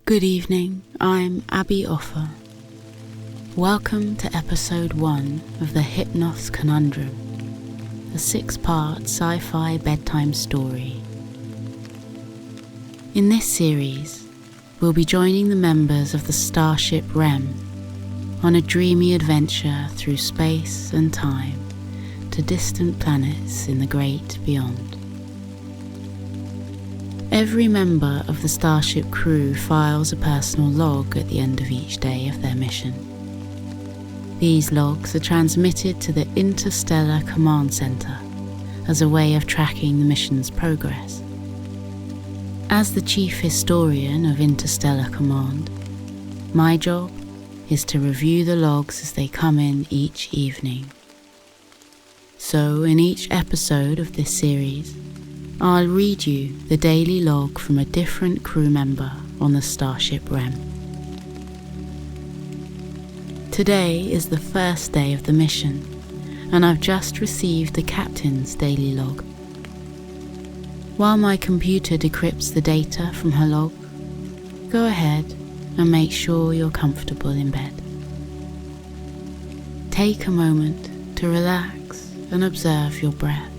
Good evening, I'm Abbe Opher. Welcome to episode 1 of the Hypnos Conundrum, a 6-part sci-fi bedtime story. In this series, we'll be joining the members of the Starship Rem on a dreamy adventure through space and time to distant planets in the great beyond. Every member of the Starship crew files a personal log at the end of each day of their mission. These logs are transmitted to the Interstellar Command Center as a way of tracking the mission's progress. As the chief historian of Interstellar Command, my job is to review the logs as they come in each evening. So in each episode of this series, I'll read you the daily log from a different crew member on the Starship Rem. Today is the first day of the mission, and I've just received the captain's daily log. While my computer decrypts the data from her log, go ahead and make sure you're comfortable in bed. Take a moment to relax and observe your breath.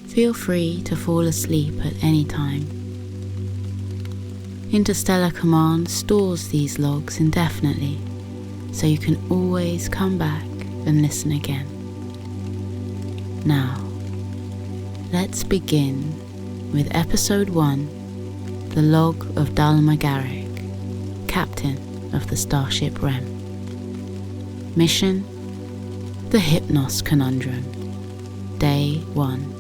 Feel free to fall asleep at any time. Interstellar Command stores these logs indefinitely, so you can always come back and listen again. Now, let's begin with Episode 1, the log of Dalma Garrick, Captain of the Starship Rem. Mission: the Hypnos Conundrum, Day 1.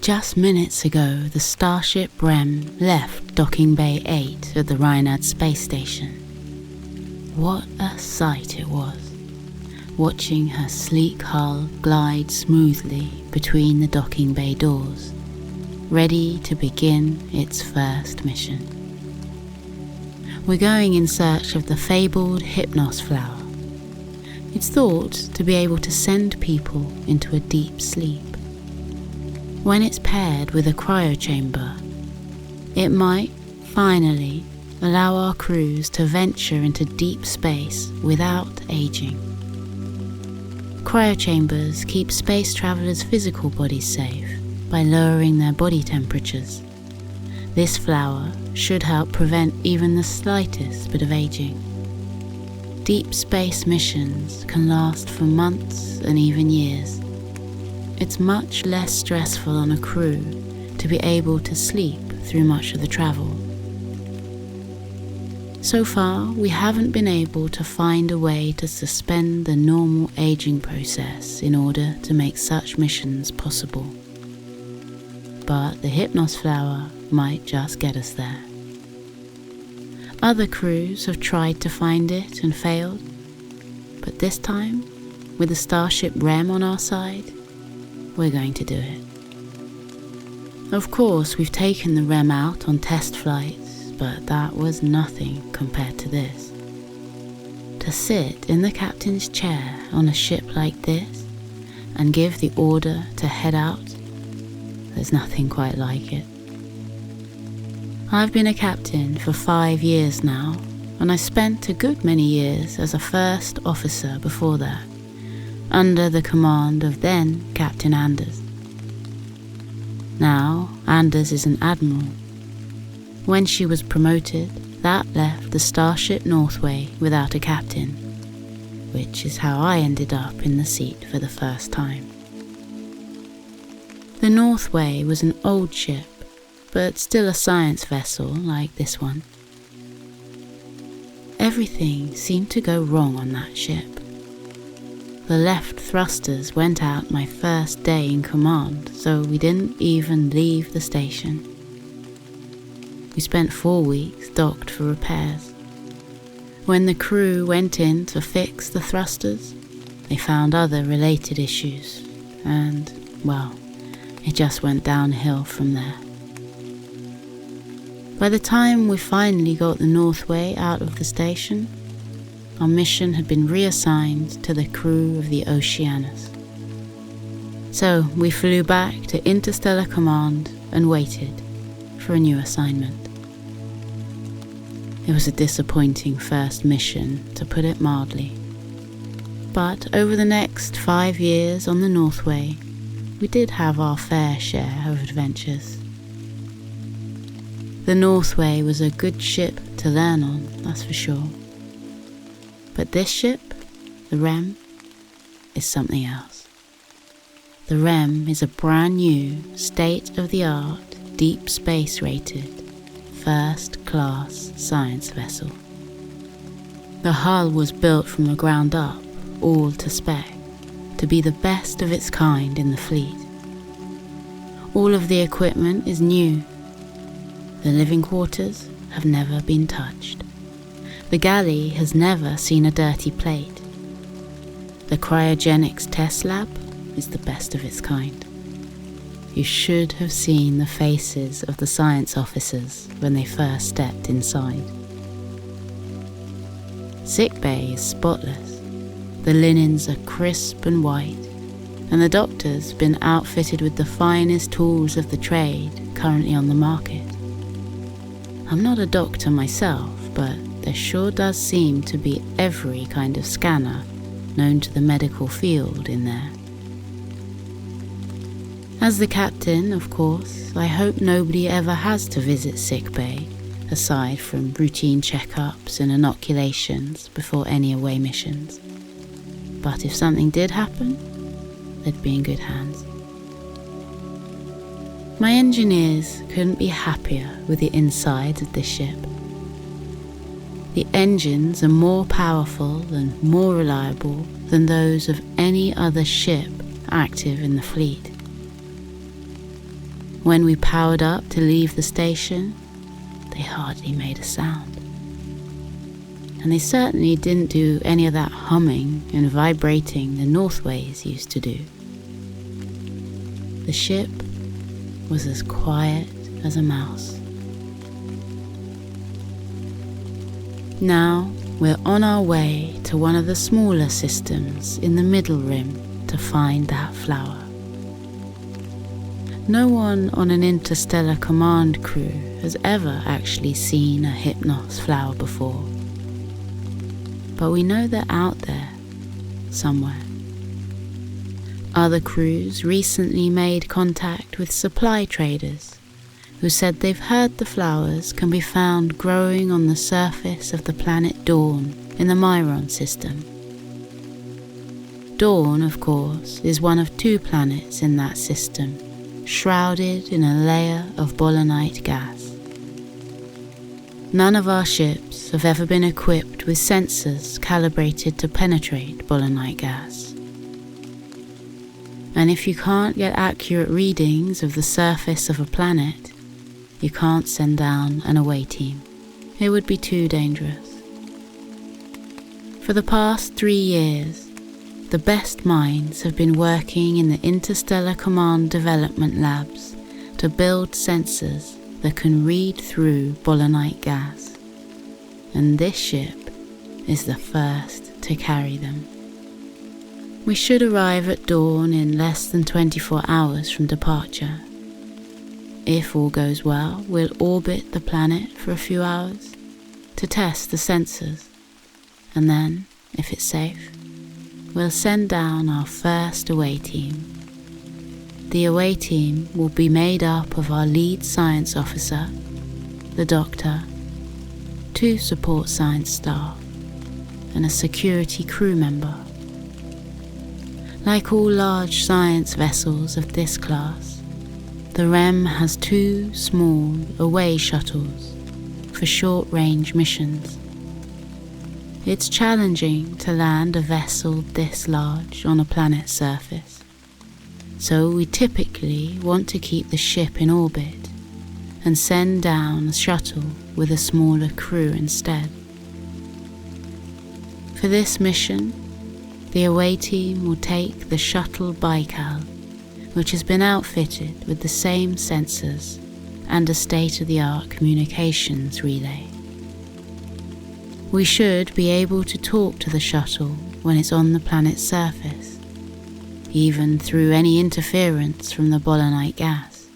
Just minutes ago, the Starship Rem left Docking Bay 8 at the Reinhard space station. What a sight it was, watching her sleek hull glide smoothly between the docking bay doors, ready to begin its first mission. We're going in search of the fabled Hypnos flower. It's thought to be able to send people into a deep sleep. When it's paired with a cryochamber, it might finally allow our crews to venture into deep space without aging. Cryochambers keep space travelers' physical bodies safe by lowering their body temperatures. This flower should help prevent even the slightest bit of aging. Deep space missions can last for months and even years. It's much less stressful on a crew to be able to sleep through much of the travel. So far, we haven't been able to find a way to suspend the normal aging process in order to make such missions possible. But the Hypnos flower might just get us there. Other crews have tried to find it and failed, but this time, with the Starship Rem on our side, we're going to do it. Of course, we've taken the Rem out on test flights, but that was nothing compared to this. To sit in the captain's chair on a ship like this and give the order to head out, there's nothing quite like it. I've been a captain for 5 years now, and I spent a good many years as a first officer before that, under the command of then Captain Anders. Now, Anders is an admiral. When she was promoted, that left the Starship Northway without a captain, which is how I ended up in the seat for the first time. The Northway was an old ship, but still a science vessel like this one. Everything seemed to go wrong on that ship. The left thrusters went out my first day in command, so we didn't even leave the station. We spent 4 weeks docked for repairs. When the crew went in to fix the thrusters, they found other related issues, and, well, it just went downhill from there. By the time we finally got the Northway out of the station, our mission had been reassigned to the crew of the Oceanus. So we flew back to Interstellar Command and waited for a new assignment. It was a disappointing first mission, to put it mildly. But over the next 5 years on the Northway, we did have our fair share of adventures. The Northway was a good ship to learn on, that's for sure. But this ship, the Rem, is something else. The Rem is a brand new, state-of-the-art, deep space rated, first-class science vessel. The hull was built from the ground up, all to spec, to be the best of its kind in the fleet. All of the equipment is new. The living quarters have never been touched. The galley has never seen a dirty plate. The cryogenics test lab is the best of its kind. You should have seen the faces of the science officers when they first stepped inside. Sickbay is spotless. The linens are crisp and white, and the doctor's been outfitted with the finest tools of the trade currently on the market. I'm not a doctor myself, but there sure does seem to be every kind of scanner known to the medical field in there. As the captain, of course, I hope nobody ever has to visit sickbay, aside from routine checkups and inoculations before any away missions. But if something did happen, they'd be in good hands. My engineers couldn't be happier with the insides of this ship. The engines are more powerful and more reliable than those of any other ship active in the fleet. When we powered up to leave the station, they hardly made a sound. And they certainly didn't do any of that humming and vibrating the Northways used to do. The ship was as quiet as a mouse. Now we're on our way to one of the smaller systems in the Middle Rim to find that flower. No one on an Interstellar Command crew has ever actually seen a Hypnos flower before. But we know they're out there, somewhere. Other crews recently made contact with supply traders who said they've heard the flowers can be found growing on the surface of the planet Dawn in the Myron system. Dawn, of course, is one of 2 planets in that system, shrouded in a layer of bolinite gas. None of our ships have ever been equipped with sensors calibrated to penetrate bolinite gas. And if you can't get accurate readings of the surface of a planet, you can't send down an away team. It would be too dangerous. For the past 3 years, the best minds have been working in the Interstellar Command development labs to build sensors that can read through bolinite gas. And this ship is the first to carry them. We should arrive at dawn in less than 24 hours from departure. If all goes well, we'll orbit the planet for a few hours to test the sensors, and then, if it's safe, we'll send down our first away team. The away team will be made up of our lead science officer, the doctor, 2 support science staff, and a security crew member. Like all large science vessels of this class, the Rem has 2 small away shuttles for short-range missions. It's challenging to land a vessel this large on a planet's surface, so we typically want to keep the ship in orbit and send down a shuttle with a smaller crew instead. For this mission, the away team will take the shuttle Baikal, which has been outfitted with the same sensors and a state-of-the-art communications relay. We should be able to talk to the shuttle when it's on the planet's surface, even through any interference from the bolinite gas.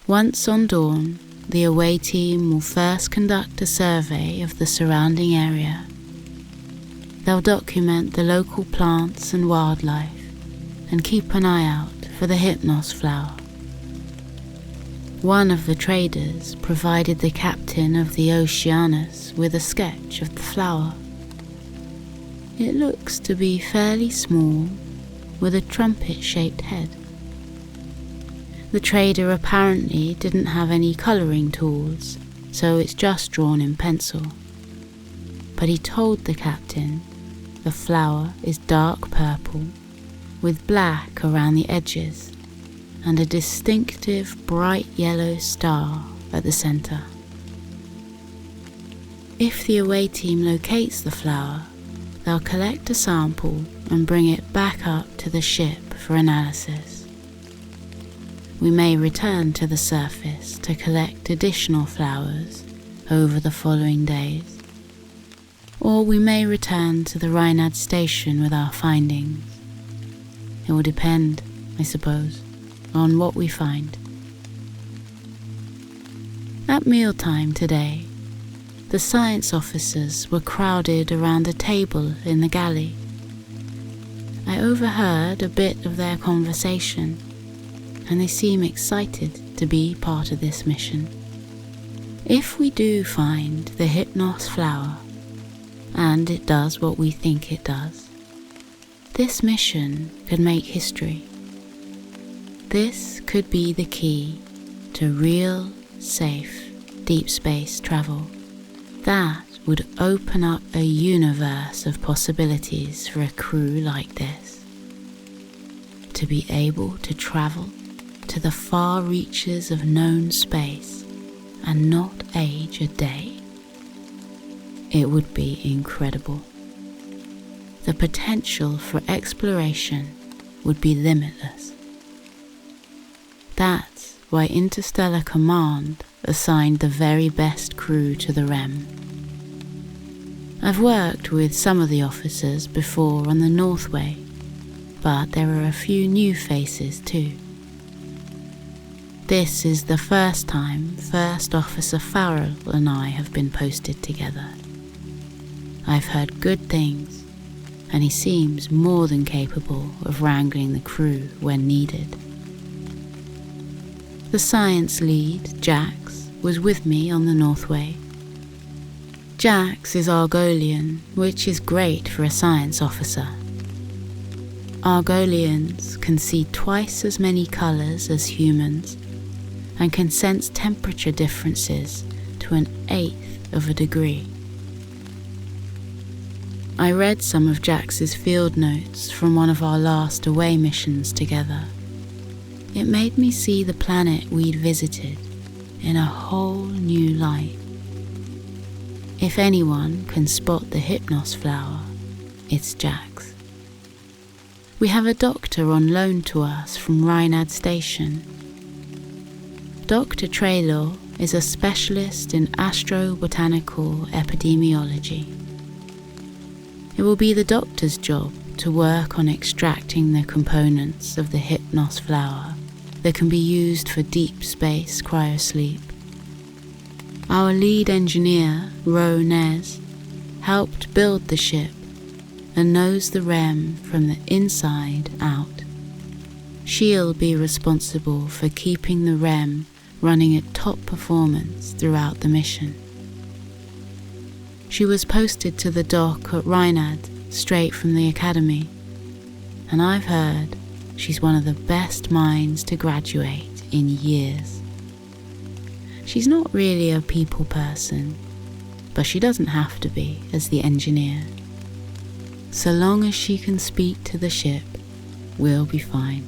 Once on dawn, the away team will first conduct a survey of the surrounding area. They'll document the local plants and wildlife and keep an eye out for the Hypnos flower. One of the traders provided the captain of the Oceanus with a sketch of the flower. It looks to be fairly small, with a trumpet-shaped head. The trader apparently didn't have any colouring tools, so it's just drawn in pencil. But he told the captain the flower is dark purple, with black around the edges, and a distinctive bright yellow star at the centre. If the away team locates the flower, they'll collect a sample and bring it back up to the ship for analysis. We may return to the surface to collect additional flowers over the following days, or we may return to the Rhinad station with our findings. It will depend, I suppose, on what we find. At mealtime today, the science officers were crowded around a table in the galley. I overheard a bit of their conversation, and they seem excited to be part of this mission. If we do find the Hypnos flower, and it does what we think it does, this mission could make history. This could be the key to real, safe, deep space travel. That would open up a universe of possibilities for a crew like this. To be able to travel to the far reaches of known space and not age a day. It would be incredible. The potential for exploration would be limitless. That's why Interstellar Command assigned the very best crew to the Rem. I've worked with some of the officers before on the Northway, but there are a few new faces too. This is the first time First Officer Farrell and I have been posted together. I've heard good things, and he seems more than capable of wrangling the crew when needed. The science lead, Jax, was with me on the Northway. Jax is Argolian, which is great for a science officer. Argolians can see twice as many colours as humans and can sense temperature differences to 1/8 of a degree. I read some of Jax's field notes from one of our last away missions together. It made me see the planet we'd visited in a whole new light. If anyone can spot the Hypnos flower, it's Jax. We have a doctor on loan to us from Rhinad Station. Dr. Traylor is a specialist in astrobotanical epidemiology. It will be the doctor's job to work on extracting the components of the Hypnos flower that can be used for deep space cryosleep. Our lead engineer, Ro Nez, helped build the ship and knows the Rem from the inside out. She'll be responsible for keeping the Rem running at top performance throughout the mission. She was posted to the dock at Rhinad straight from the academy, and I've heard she's one of the best minds to graduate in years. She's not really a people person, but she doesn't have to be as the engineer. So long as she can speak to the ship, we'll be fine.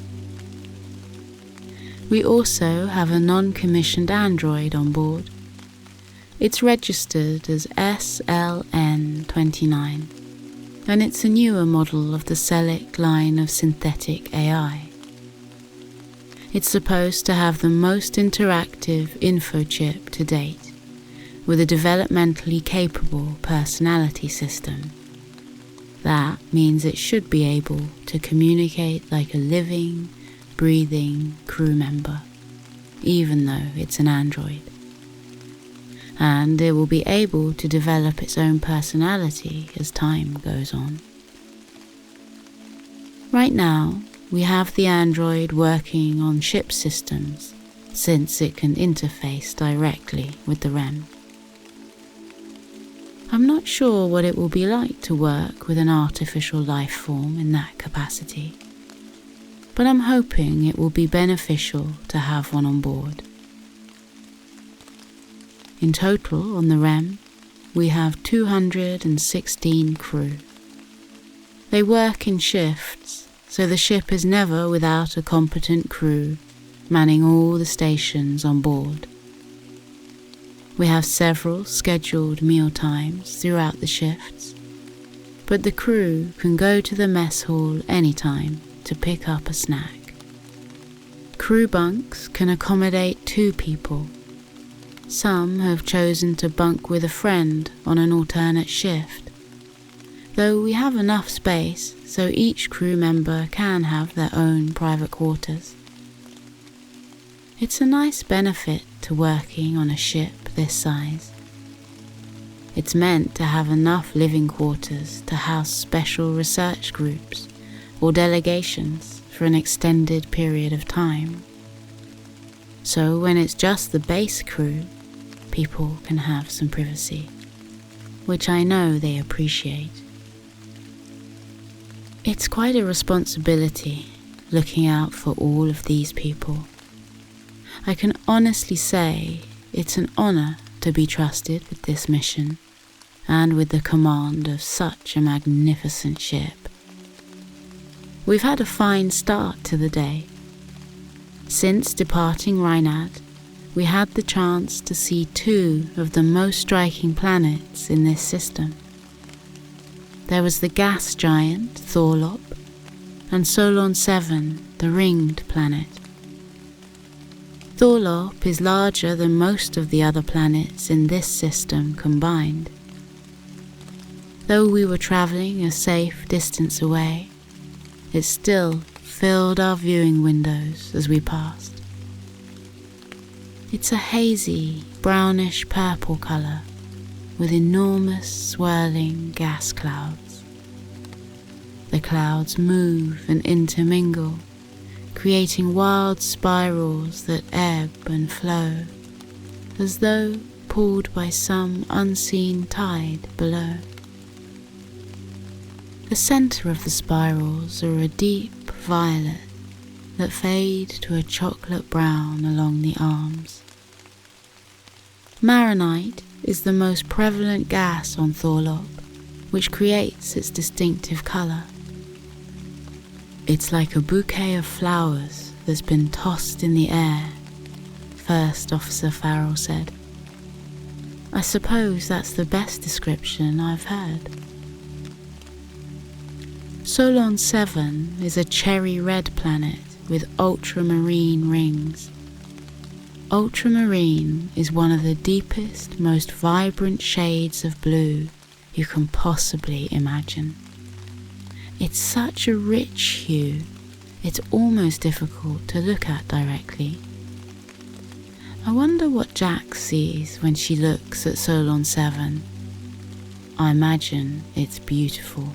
We also have a non-commissioned android on board. It's registered as SLN-29, and it's a newer model of the Celic line of synthetic AI. It's supposed to have the most interactive info chip to date, with a developmentally capable personality system. That means it should be able to communicate like a living, breathing crew member. even though it's an android. And it will be able to develop its own personality as time goes on. Right now, we have the android working on ship systems, since it can interface directly with the Rem. I'm not sure what it will be like to work with an artificial life form in that capacity, but I'm hoping it will be beneficial to have one on board. In total on the Rem, we have 216 crew. They work in shifts, so the ship is never without a competent crew manning all the stations on board. We have several scheduled meal times throughout the shifts, but the crew can go to the mess hall anytime to pick up a snack. Crew bunks can accommodate 2 people. Some have chosen to bunk with a friend on an alternate shift, though we have enough space so each crew member can have their own private quarters. It's a nice benefit to working on a ship this size. It's meant to have enough living quarters to house special research groups or delegations for an extended period of time. So when it's just the base crew, people can have some privacy, which I know they appreciate. It's quite a responsibility looking out for all of these people. I can honestly say it's an honor to be trusted with this mission and with the command of such a magnificent ship. We've had a fine start to the day. Since departing Reinhard, we had the chance to see 2 of the most striking planets in this system. There was the gas giant Thorlop and Solon 7, the ringed planet. Thorlop is larger than most of the other planets in this system combined. Though we were travelling a safe distance away, it still filled our viewing windows as we passed. It's a hazy, brownish purple colour with enormous swirling gas clouds. The clouds move and intermingle, creating wild spirals that ebb and flow, as though pulled by some unseen tide below. The centre of the spirals are a deep violet that fade to a chocolate brown along the arms. Maronite is the most prevalent gas on Thorlop, which creates its distinctive colour. It's like a bouquet of flowers that's been tossed in the air, First Officer Farrell said. I suppose that's the best description I've heard. Solon 7 is a cherry red planet with ultramarine rings. Ultramarine is one of the deepest, most vibrant shades of blue you can possibly imagine. It's such a rich hue, it's almost difficult to look at directly. I wonder what Jax sees when she looks at Solon 7. I imagine it's beautiful.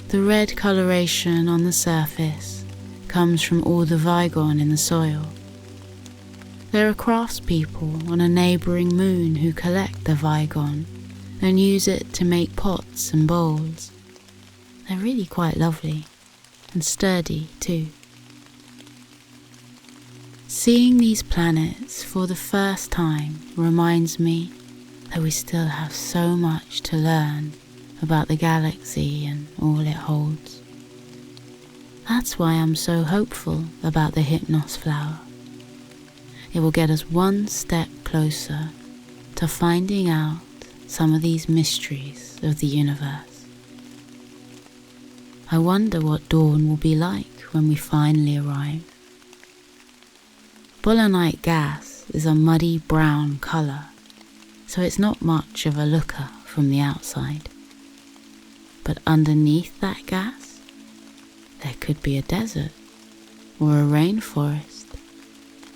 The red coloration on the surface comes from all the Vigon in the soil. There are craftspeople on a neighbouring moon who collect the Vigon and use it to make pots and bowls. They're really quite lovely and sturdy too. Seeing these planets for the first time reminds me that we still have so much to learn about the galaxy and all it holds. That's why I'm so hopeful about the Hypnos flower. It will get us one step closer to finding out some of these mysteries of the universe. I wonder what dawn will be like when we finally arrive. Bolanite gas is a muddy brown colour, so it's not much of a looker from the outside. But underneath that gas, there could be a desert or a rainforest,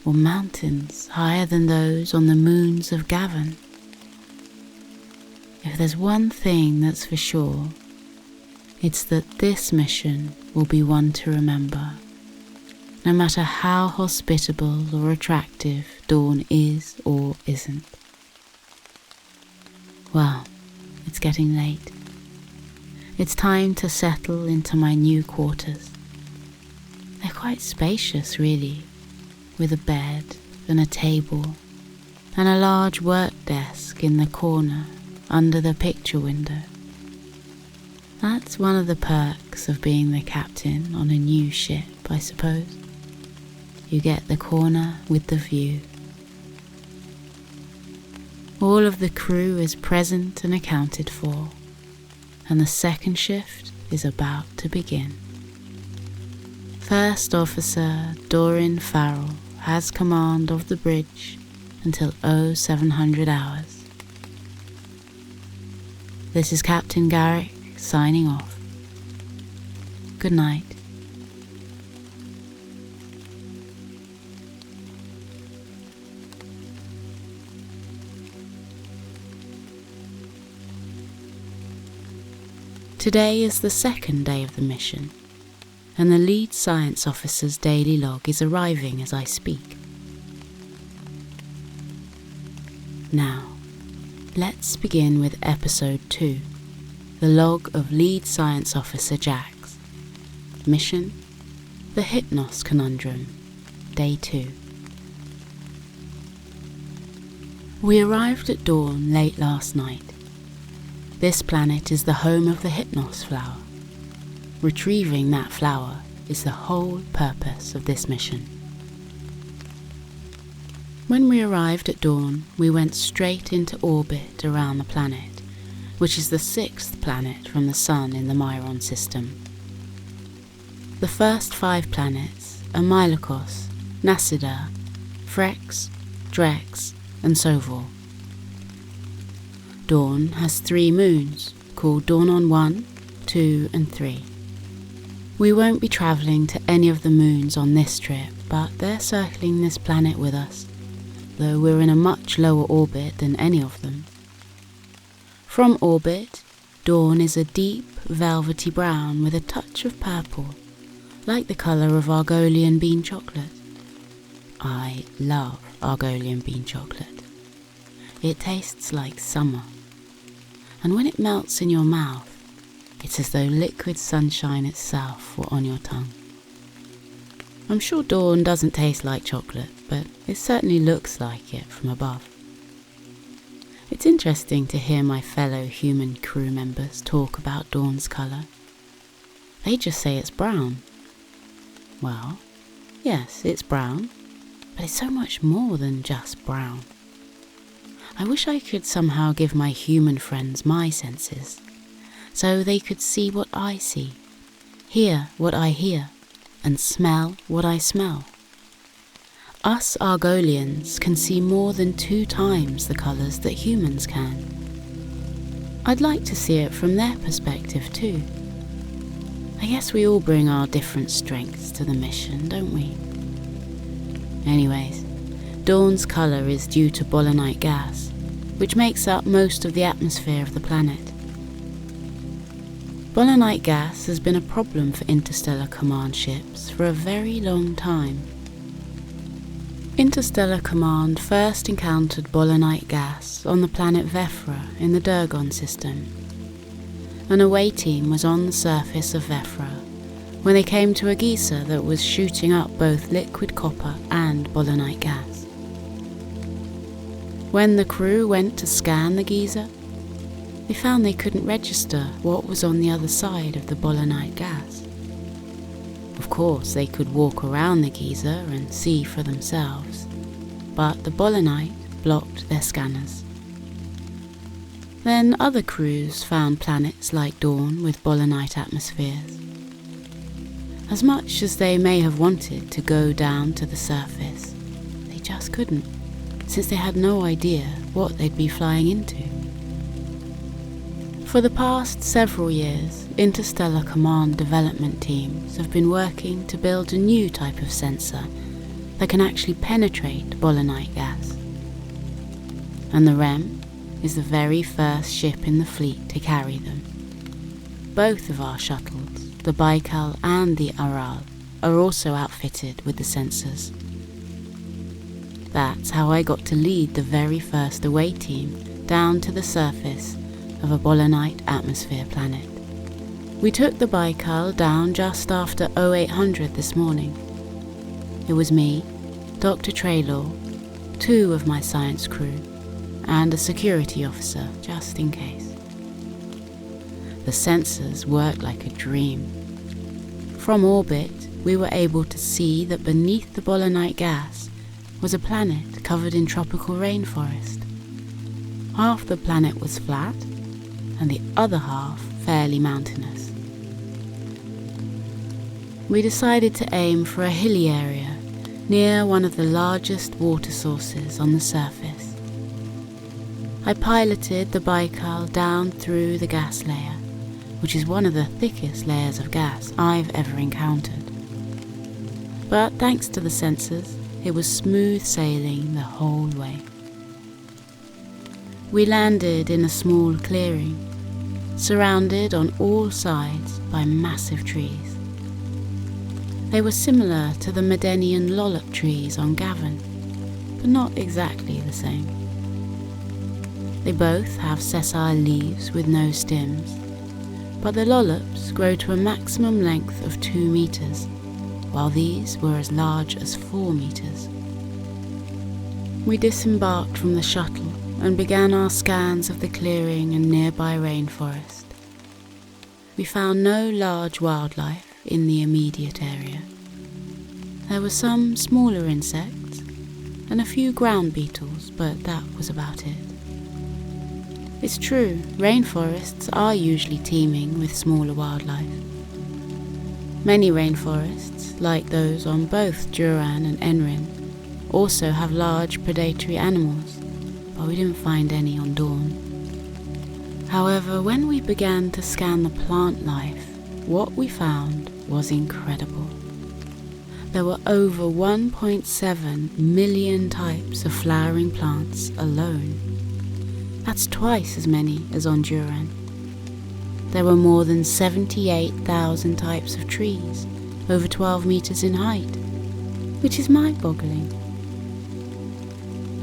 or mountains higher than those on the moons of Gavin. If there's one thing that's for sure, it's that this mission will be one to remember, no matter how hospitable or attractive Dawn is or isn't. Well, it's getting late. It's time to settle into my new quarters. They're quite spacious, really, with a bed and a table and a large work desk in the corner under the picture window. That's one of the perks of being the captain on a new ship, I suppose. You get the corner with the view. All of the crew is present and accounted for, and the second shift is about to begin. First Officer Doreen Farrell has command of the bridge until 0700 hours. This is Captain Garrick signing off. Good night. Today is the second day of the mission, and the lead science officer's daily log is arriving as I speak. Now, let's begin with episode 2, the log of lead science officer Jax. Mission, the Hypnos Conundrum, day 2. We arrived at dawn late last night. This planet is the home of the Hypnos flower. Retrieving that flower is the whole purpose of this mission. When we arrived at dawn, we went straight into orbit around the planet, which is the 6th planet from the Sun in the Myron system. The first 5 planets are Mylokos, Nasida, Phrex, Drex, and Sovor. Dawn has 3 moons, called Dawn on 1, 2, and 3. We won't be travelling to any of the moons on this trip, but they're circling this planet with us, though we're in a much lower orbit than any of them. From orbit, Dawn is a deep, velvety brown with a touch of purple, like the colour of Argolian bean chocolate. I love Argolian bean chocolate. It tastes like summer, and when it melts in your mouth, it's as though liquid sunshine itself were on your tongue. I'm sure Dawn doesn't taste like chocolate, but it certainly looks like it from above. It's interesting to hear my fellow human crew members talk about Dawn's colour. They just say it's brown. Well, yes, it's brown, but it's so much more than just brown. I wish I could somehow give my human friends my senses, so they could see what I see, hear what I hear, and smell what I smell. Us Argolians can see more than 2 times the colours that humans can. I'd like to see it from their perspective too. I guess we all bring our different strengths to the mission, don't we? Anyways, Dawn's colour is due to bolinite gas, which makes up most of the atmosphere of the planet. Bolinite gas has been a problem for Interstellar Command ships for a very long time. Interstellar Command first encountered bolinite gas on the planet Vefra in the Durgon system. An away team was on the surface of Vefra when they came to a geyser that was shooting up both liquid copper and bolinite gas. When the crew went to scan the geyser, they found they couldn't register what was on the other side of the bolinite gas. Of course, they could walk around the geyser and see for themselves, but the bolinite blocked their scanners. Then other crews found planets like Dawn with bolinite atmospheres. As much as they may have wanted to go down to the surface, they just couldn't, since they had no idea what they'd be flying into. For the past several years, Interstellar Command development teams have been working to build a new type of sensor that can actually penetrate bolonite gas. And the Rem is the very first ship in the fleet to carry them. Both of our shuttles, the Baikal and the Aral, are also outfitted with the sensors. That's how I got to lead the very first away team down to the surface of a bolonite atmosphere planet. We took the Baikal down just after 0800 this morning. It was me, Dr. Traylor, 2 of my science crew, and a security officer, just in case. The sensors worked like a dream. From orbit, we were able to see that beneath the bolonite gas was a planet covered in tropical rainforest. Half the planet was flat, and the other half fairly mountainous. We decided to aim for a hilly area near one of the largest water sources on the surface. I piloted the Baikal down through the gas layer, which is one of the thickest layers of gas I've ever encountered. But thanks to the sensors, it was smooth sailing the whole way. We landed in a small clearing, surrounded on all sides by massive trees. They were similar to the Medenian lollop trees on Gavin, but not exactly the same. They both have sessile leaves with no stems, but the lollops grow to a maximum length of 2 meters, while these were as large as 4 meters. We disembarked from the shuttle and began our scans of the clearing and nearby rainforest. We found no large wildlife in the immediate area. There were some smaller insects and a few ground beetles, but that was about it. It's true, rainforests are usually teeming with smaller wildlife. Many rainforests, like those on both Duran and Enrin, also have large predatory animals, but we didn't find any on Dawn. However, when we began to scan the plant life, what we found was incredible. There were over 1.7 million types of flowering plants alone. That's twice as many as on Duran. There were more than 78,000 types of trees, over 12 meters in height, which is mind-boggling.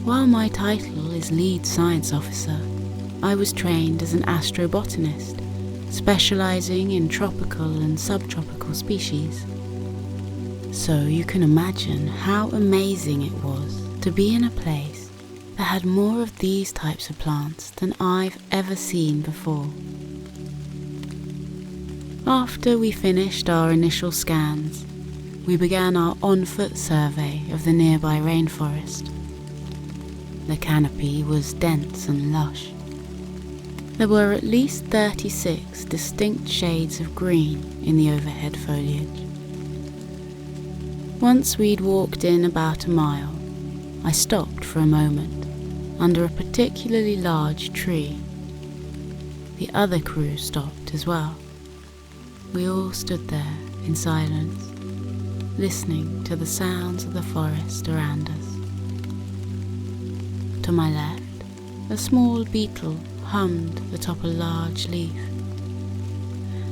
While my title is Lead Science Officer, I was trained as an astrobotanist, specializing in tropical and subtropical species. So you can imagine how amazing it was to be in a place that had more of these types of plants than I've ever seen before. After we finished our initial scans, we began our on-foot survey of the nearby rainforest. The canopy was dense and lush. There were at least 36 distinct shades of green in the overhead foliage. Once we'd walked in about a mile, I stopped for a moment under a particularly large tree. The other crew stopped as well. We all stood there in silence, listening to the sounds of the forest around us. To my left, a small beetle hummed atop a large leaf.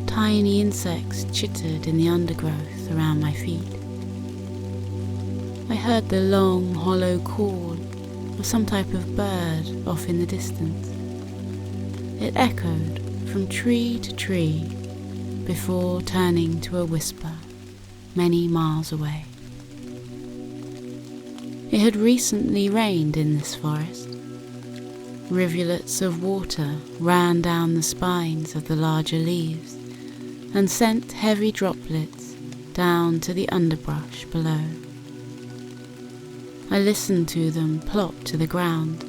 Tiny insects chittered in the undergrowth around my feet. I heard the long, hollow call of some type of bird off in the distance. It echoed from tree to tree before turning to a whisper many miles away. It had recently rained in this forest. Rivulets of water ran down the spines of the larger leaves and sent heavy droplets down to the underbrush below. I listened to them plop to the ground,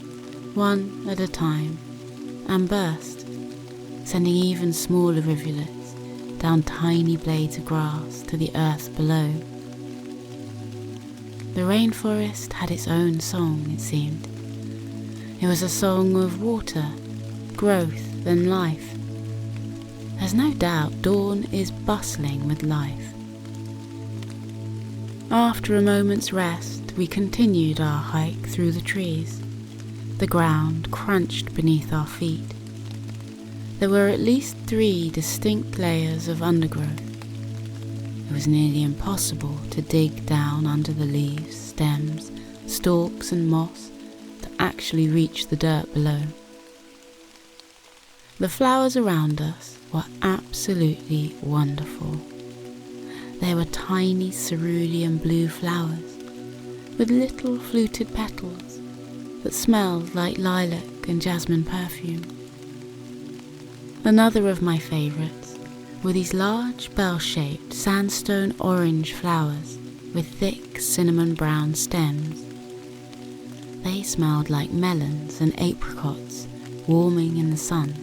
one at a time, and burst, sending even smaller rivulets down tiny blades of grass to the earth below. The rainforest had its own song, it seemed. It was a song of water, growth, and life. There's no doubt Dawn is bustling with life. After a moment's rest, we continued our hike through the trees. The ground crunched beneath our feet. There were at least 3 distinct layers of undergrowth. It was nearly impossible to dig down under the leaves, stems, stalks and moss to actually reach the dirt below. The flowers around us were absolutely wonderful. They were tiny cerulean blue flowers with little fluted petals that smelled like lilac and jasmine perfume. Another of my favourites were these large bell-shaped sandstone orange flowers with thick cinnamon brown stems. They smelled like melons and apricots warming in the sun.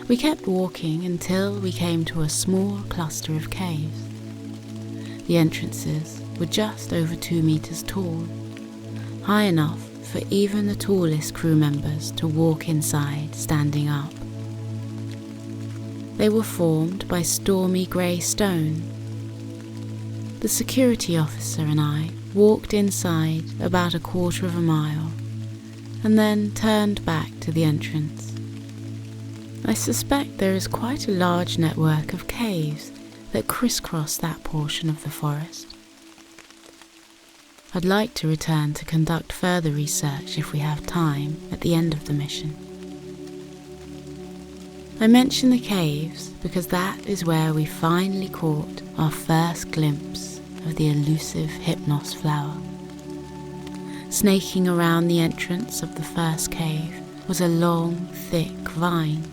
We kept walking until we came to a small cluster of caves. The entrances were just over 2 meters tall, high enough for even the tallest crew members to walk inside standing up. They were formed by stormy grey stone. The security officer and I walked inside about 1/4 of a mile and then turned back to the entrance. I suspect there is quite a large network of caves that crisscross that portion of the forest. I'd like to return to conduct further research if we have time at the end of the mission. I mention the caves because that is where we finally caught our first glimpse of the elusive Hypnos flower. Snaking around the entrance of the first cave was a long, thick vine.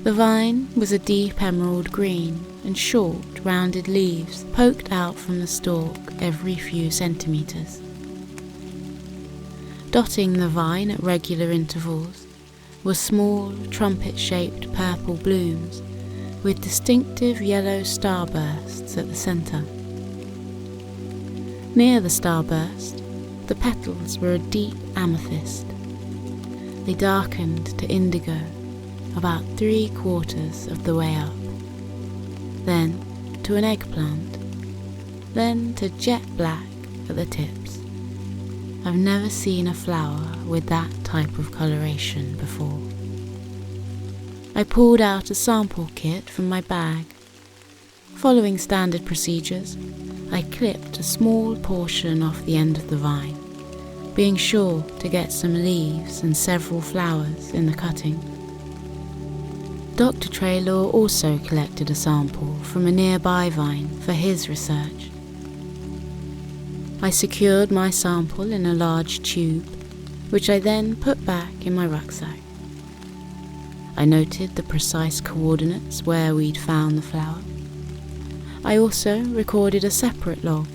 The vine was a deep emerald green, and short, rounded leaves poked out from the stalk every few centimeters. Dotting the vine at regular intervals were small, trumpet-shaped purple blooms with distinctive yellow starbursts at the center. Near the starburst, the petals were a deep amethyst. They darkened to indigo about 3/4 of the way up, then to an eggplant, then to jet black at the tips. I've never seen a flower with that type of coloration before. I pulled out a sample kit from my bag. Following standard procedures, I clipped a small portion off the end of the vine, being sure to get some leaves and several flowers in the cutting. Dr. Traylor also collected a sample from a nearby vine for his research. I secured my sample in a large tube, which I then put back in my rucksack. I noted the precise coordinates where we'd found the flower. I also recorded a separate log,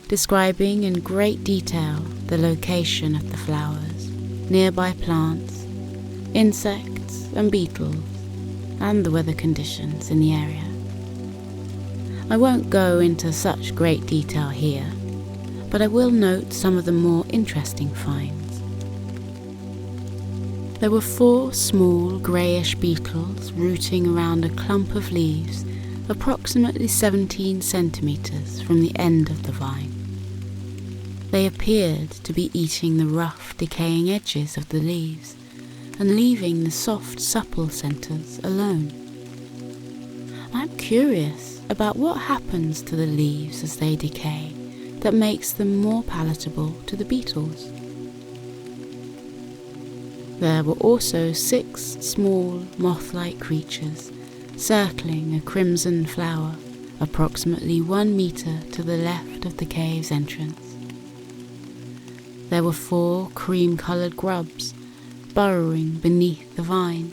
describing in great detail the location of the flowers, nearby plants, insects and beetles, and the weather conditions in the area. I won't go into such great detail here, but I will note some of the more interesting finds. There were 4 small greyish beetles rooting around a clump of leaves approximately 17 centimeters from the end of the vine. They appeared to be eating the rough, decaying edges of the leaves and leaving the soft, supple centers alone. I'm curious about what happens to the leaves as they decay that makes them more palatable to the beetles. There were also 6 small, moth-like creatures circling a crimson flower approximately 1 meter to the left of the cave's entrance. There were 4 cream-coloured grubs burrowing beneath the vine,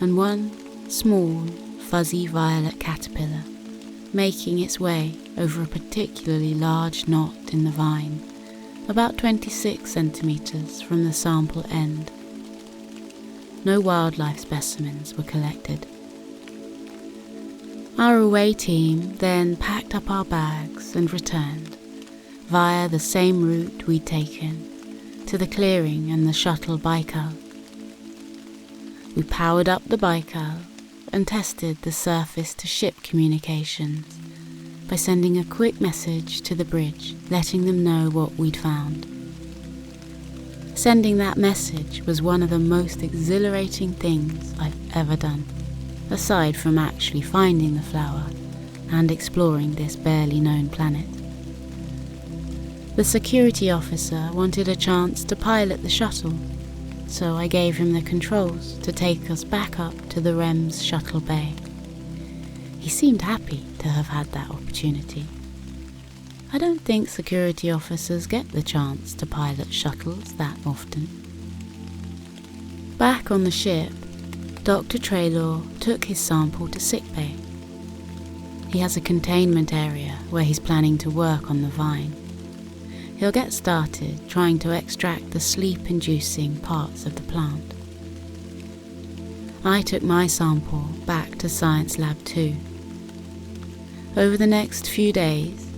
and 1 small, fuzzy violet caterpillar making its way over a particularly large knot in the vine, about 26 centimeters from the sample end. No wildlife specimens were collected. Our away team then packed up our bags and returned, via the same route we'd taken, to the clearing and the shuttle Baikal. We powered up the Baikal and tested the surface-to-ship communications, by sending a quick message to the bridge, letting them know what we'd found. Sending that message was one of the most exhilarating things I've ever done, aside from actually finding the flower and exploring this barely known planet. The security officer wanted a chance to pilot the shuttle, so I gave him the controls to take us back up to the Rem's shuttle bay. He seemed happy to have had that opportunity. I don't think security officers get the chance to pilot shuttles that often. Back on the ship, Dr. Traylor took his sample to sickbay. He has a containment area where he's planning to work on the vine. He'll get started trying to extract the sleep-inducing parts of the plant. I took my sample back to Science Lab 2. Over the next few days,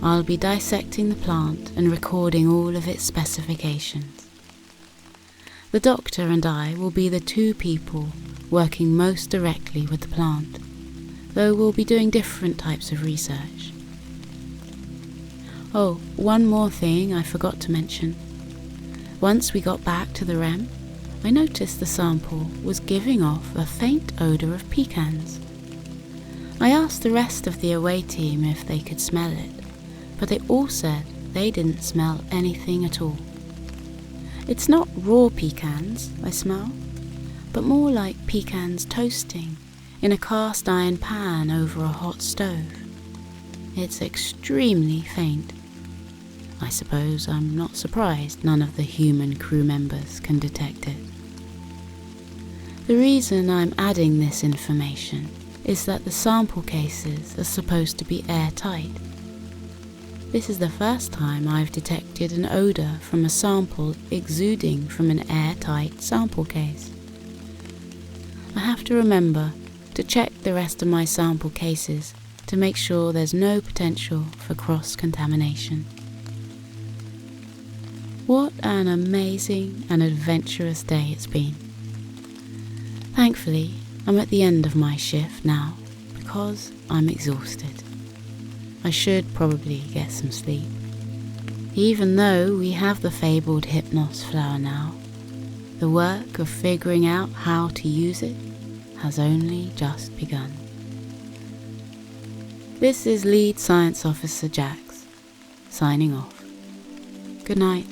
I'll be dissecting the plant and recording all of its specifications. The doctor and I will be the two people working most directly with the plant, though we'll be doing different types of research. Oh, one more thing I forgot to mention. Once we got back to the Rem, I noticed the sample was giving off a faint odour of pecans. I asked the rest of the away team if they could smell it, but they all said they didn't smell anything at all. It's not raw pecans I smell, but more like pecans toasting in a cast iron pan over a hot stove. It's extremely faint. I suppose I'm not surprised none of the human crew members can detect it. The reason I'm adding this information is that the sample cases are supposed to be airtight. This is the first time I've detected an odour from a sample exuding from an airtight sample case. I have to remember to check the rest of my sample cases to make sure there's no potential for cross-contamination. What an amazing and adventurous day it's been. Thankfully, I'm at the end of my shift now because I'm exhausted. I should probably get some sleep. Even though we have the fabled Hypnos flower now, the work of figuring out how to use it has only just begun. This is Lead Science Officer Jax, signing off. Good night.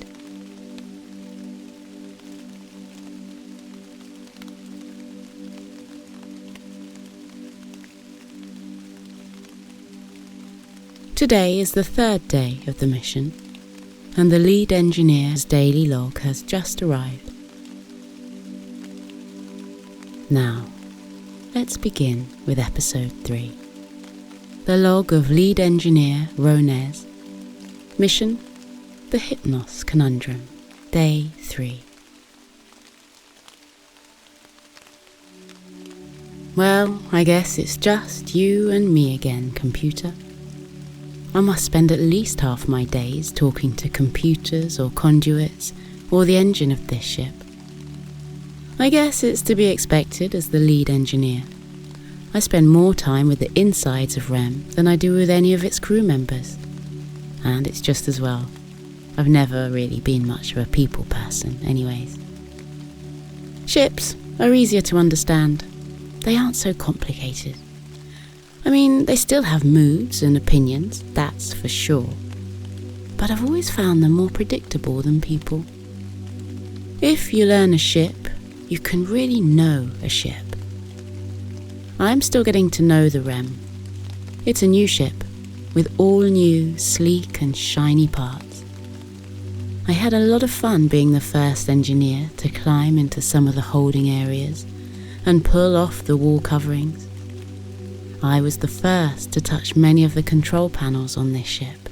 Today is the third day of the mission, and the lead engineer's daily log has just arrived. Now, let's begin with episode 3. The log of lead engineer Ronez. Mission, the Hypnos Conundrum, day 3. Well, I guess it's just you and me again, computer. I must spend at least half my days talking to computers or conduits or the engine of this ship. I guess it's to be expected as the lead engineer. I spend more time with the insides of Rem than I do with any of its crew members. And it's just as well. I've never really been much of a people person anyways. Ships are easier to understand. They aren't so complicated. I mean, they still have moods and opinions, that's for sure. But I've always found them more predictable than people. If you learn a ship, you can really know a ship. I'm still getting to know the Rem. It's a new ship, with all new, sleek and shiny parts. I had a lot of fun being the first engineer to climb into some of the holding areas and pull off the wall coverings. I was the first to touch many of the control panels on this ship.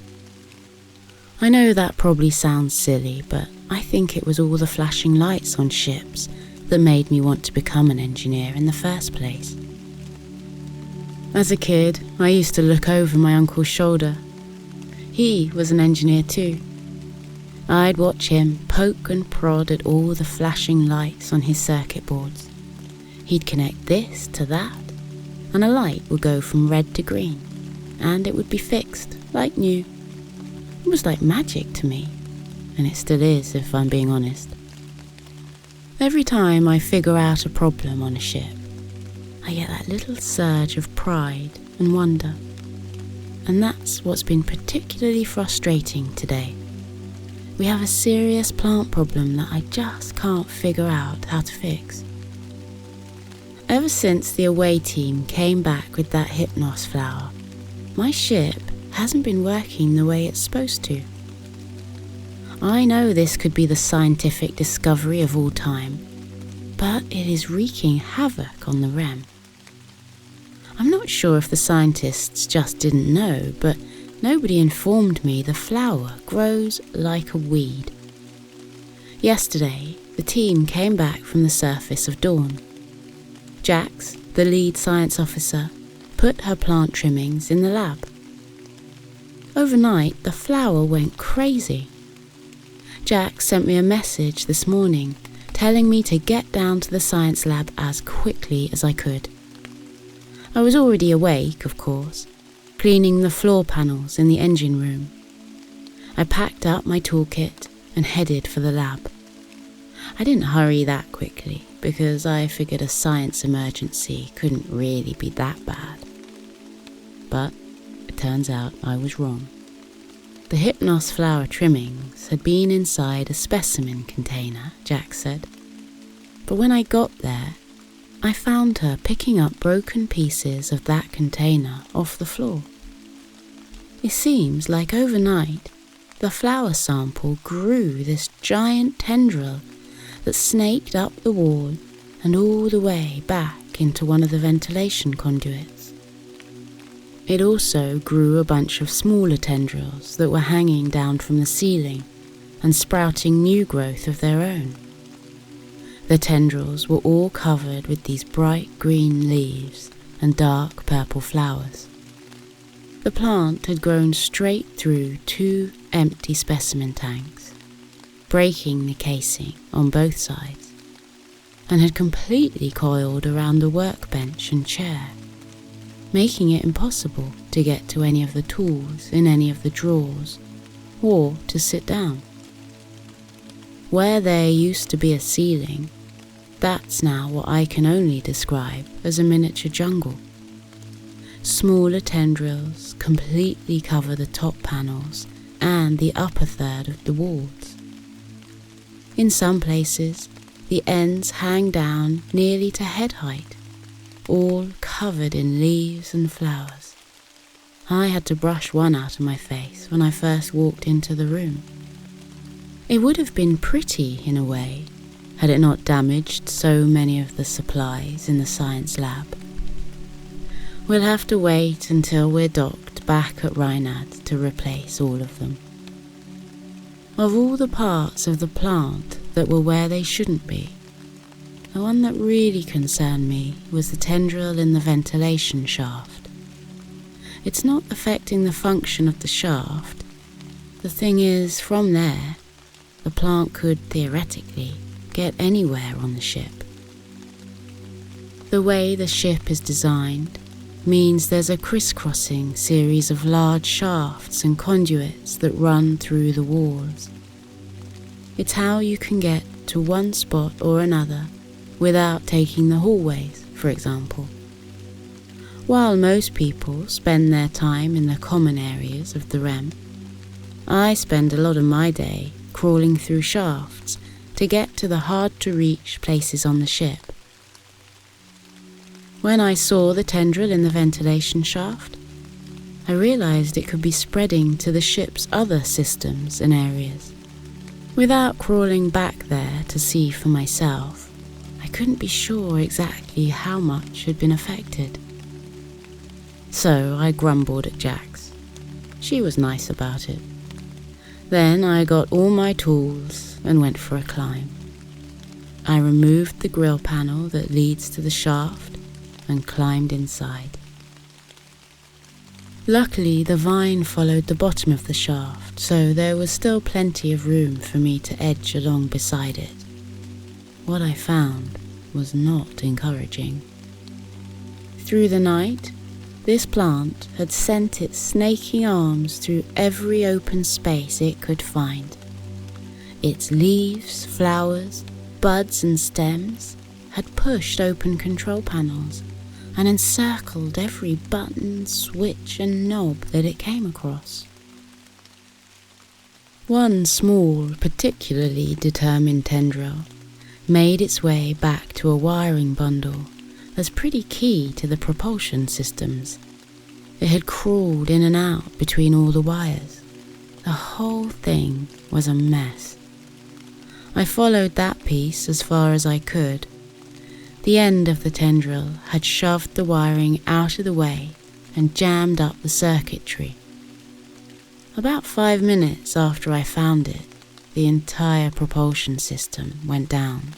I know that probably sounds silly, but I think it was all the flashing lights on ships that made me want to become an engineer in the first place. As a kid, I used to look over my uncle's shoulder. He was an engineer too. I'd watch him poke and prod at all the flashing lights on his circuit boards. He'd connect this to that, and a light would go from red to green. and it would be fixed, like new. It was like magic to me, and it still is if I'm being honest. Every time I figure out a problem on a ship, I get that little surge of pride and wonder. And that's what's been particularly frustrating today. We have a serious plant problem that I just can't figure out how to fix. Ever since the away team came back with that Hypnos flower, my ship hasn't been working the way it's supposed to. I know this could be the scientific discovery of all time, but it is wreaking havoc on the Rem. I'm not sure if the scientists just didn't know, but nobody informed me the flower grows like a weed. Yesterday, the team came back from the surface of Dawn. Jax, the lead science officer, put her plant trimmings in the lab. Overnight, the flower went crazy. Jax sent me a message this morning telling me to get down to the science lab as quickly as I could. I was already awake, of course, cleaning the floor panels in the engine room. I packed up my toolkit and headed for the lab. I didn't hurry that quickly because I figured a science emergency couldn't really be that bad. But it turns out I was wrong. The Hypnos flower trimmings had been inside a specimen container, Jack said. But when I got there, I found her picking up broken pieces of that container off the floor. It seems like overnight, the flower sample grew this giant tendril that snaked up the wall and all the way back into one of the ventilation conduits. It also grew a bunch of smaller tendrils that were hanging down from the ceiling and sprouting new growth of their own. The tendrils were all covered with these bright green leaves and dark purple flowers. The plant had grown straight through 2 empty specimen tanks, breaking the casing on both sides, and had completely coiled around the workbench and chair, making it impossible to get to any of the tools in any of the drawers or to sit down. Where there used to be a ceiling, that's now what I can only describe as a miniature jungle. Smaller tendrils completely cover the top panels and the upper third of the walls. In some places, the ends hang down nearly to head height, all covered in leaves and flowers. I had to brush one out of my face when I first walked into the room. It would have been pretty in a way, had it not damaged so many of the supplies in the science lab. We'll have to wait until we're docked back at Reinad to replace all of them. Of all the parts of the plant that were where they shouldn't be, the one that really concerned me was the tendril in the ventilation shaft. It's not affecting the function of the shaft. The thing is, from there, the plant could theoretically get anywhere on the ship. The way the ship is designed means there's a crisscrossing series of large shafts and conduits that run through the walls. It's how you can get to one spot or another without taking the hallways, for example. While most people spend their time in the common areas of the Rem, I spend a lot of my day crawling through shafts to get to the hard-to-reach places on the ship. When I saw the tendril in the ventilation shaft, I realized it could be spreading to the ship's other systems and areas. Without crawling back there to see for myself, I couldn't be sure exactly how much had been affected. So I grumbled at Jax. She was nice about it. Then I got all my tools and went for a climb. I removed the grill panel that leads to the shaft and climbed inside. Luckily, the vine followed the bottom of the shaft, so there was still plenty of room for me to edge along beside it. What I found was not encouraging. Through the night, This plant had sent its snaking arms through every open space it could find. Its leaves, flowers, buds and stems had pushed open control panels and encircled every button, switch and knob that it came across. One small, particularly determined tendril made its way back to a wiring bundle that's pretty key to the propulsion systems. It had crawled in and out between all the wires. The whole thing was a mess. I followed that piece as far as I could. The end of the tendril had shoved the wiring out of the way and jammed up the circuitry. About 5 minutes after I found it, the entire propulsion system went down.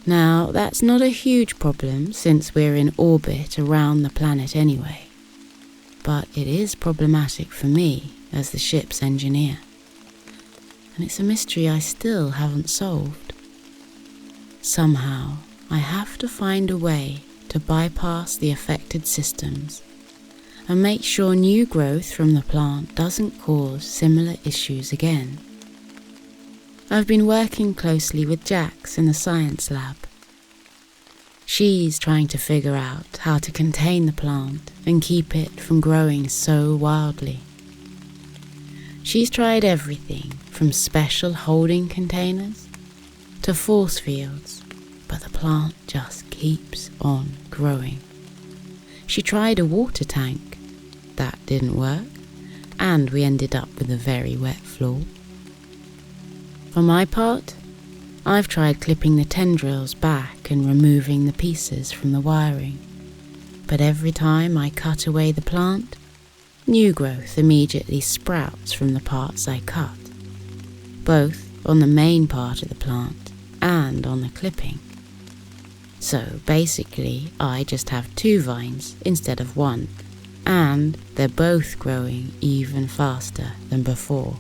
Now, that's not a huge problem since we're in orbit around the planet anyway, but it is problematic for me as the ship's engineer, and it's a mystery I still haven't solved. Somehow, I have to find a way to bypass the affected systems and make sure new growth from the plant doesn't cause similar issues again. I've been working closely with Jax in the science lab. She's trying to figure out how to contain the plant and keep it from growing so wildly. She's tried everything from special holding containers to force fields, but the plant just keeps on growing. She tried a water tank. That didn't work, and we ended up with a very wet floor. For my part, I've tried clipping the tendrils back and removing the pieces from the wiring, but every time I cut away the plant, new growth immediately sprouts from the parts I cut, both on the main part of the plant and on the clipping. So basically, I just have 2 vines instead of 1, and they're both growing even faster than before.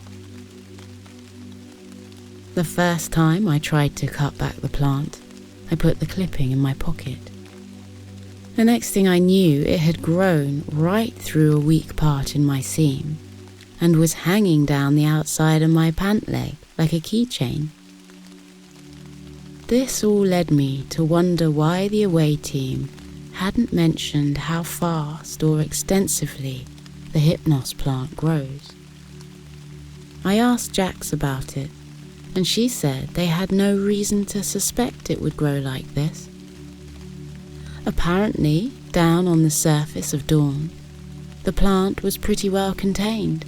The first time I tried to cut back the plant, I put the clipping in my pocket. The next thing I knew, it had grown right through a weak part in my seam and was hanging down the outside of my pant leg like a keychain. This all led me to wonder why the away team hadn't mentioned how fast or extensively the Hypnos plant grows. I asked Jax about it, and she said they had no reason to suspect it would grow like this. Apparently, down on the surface of Dawn, the plant was pretty well contained.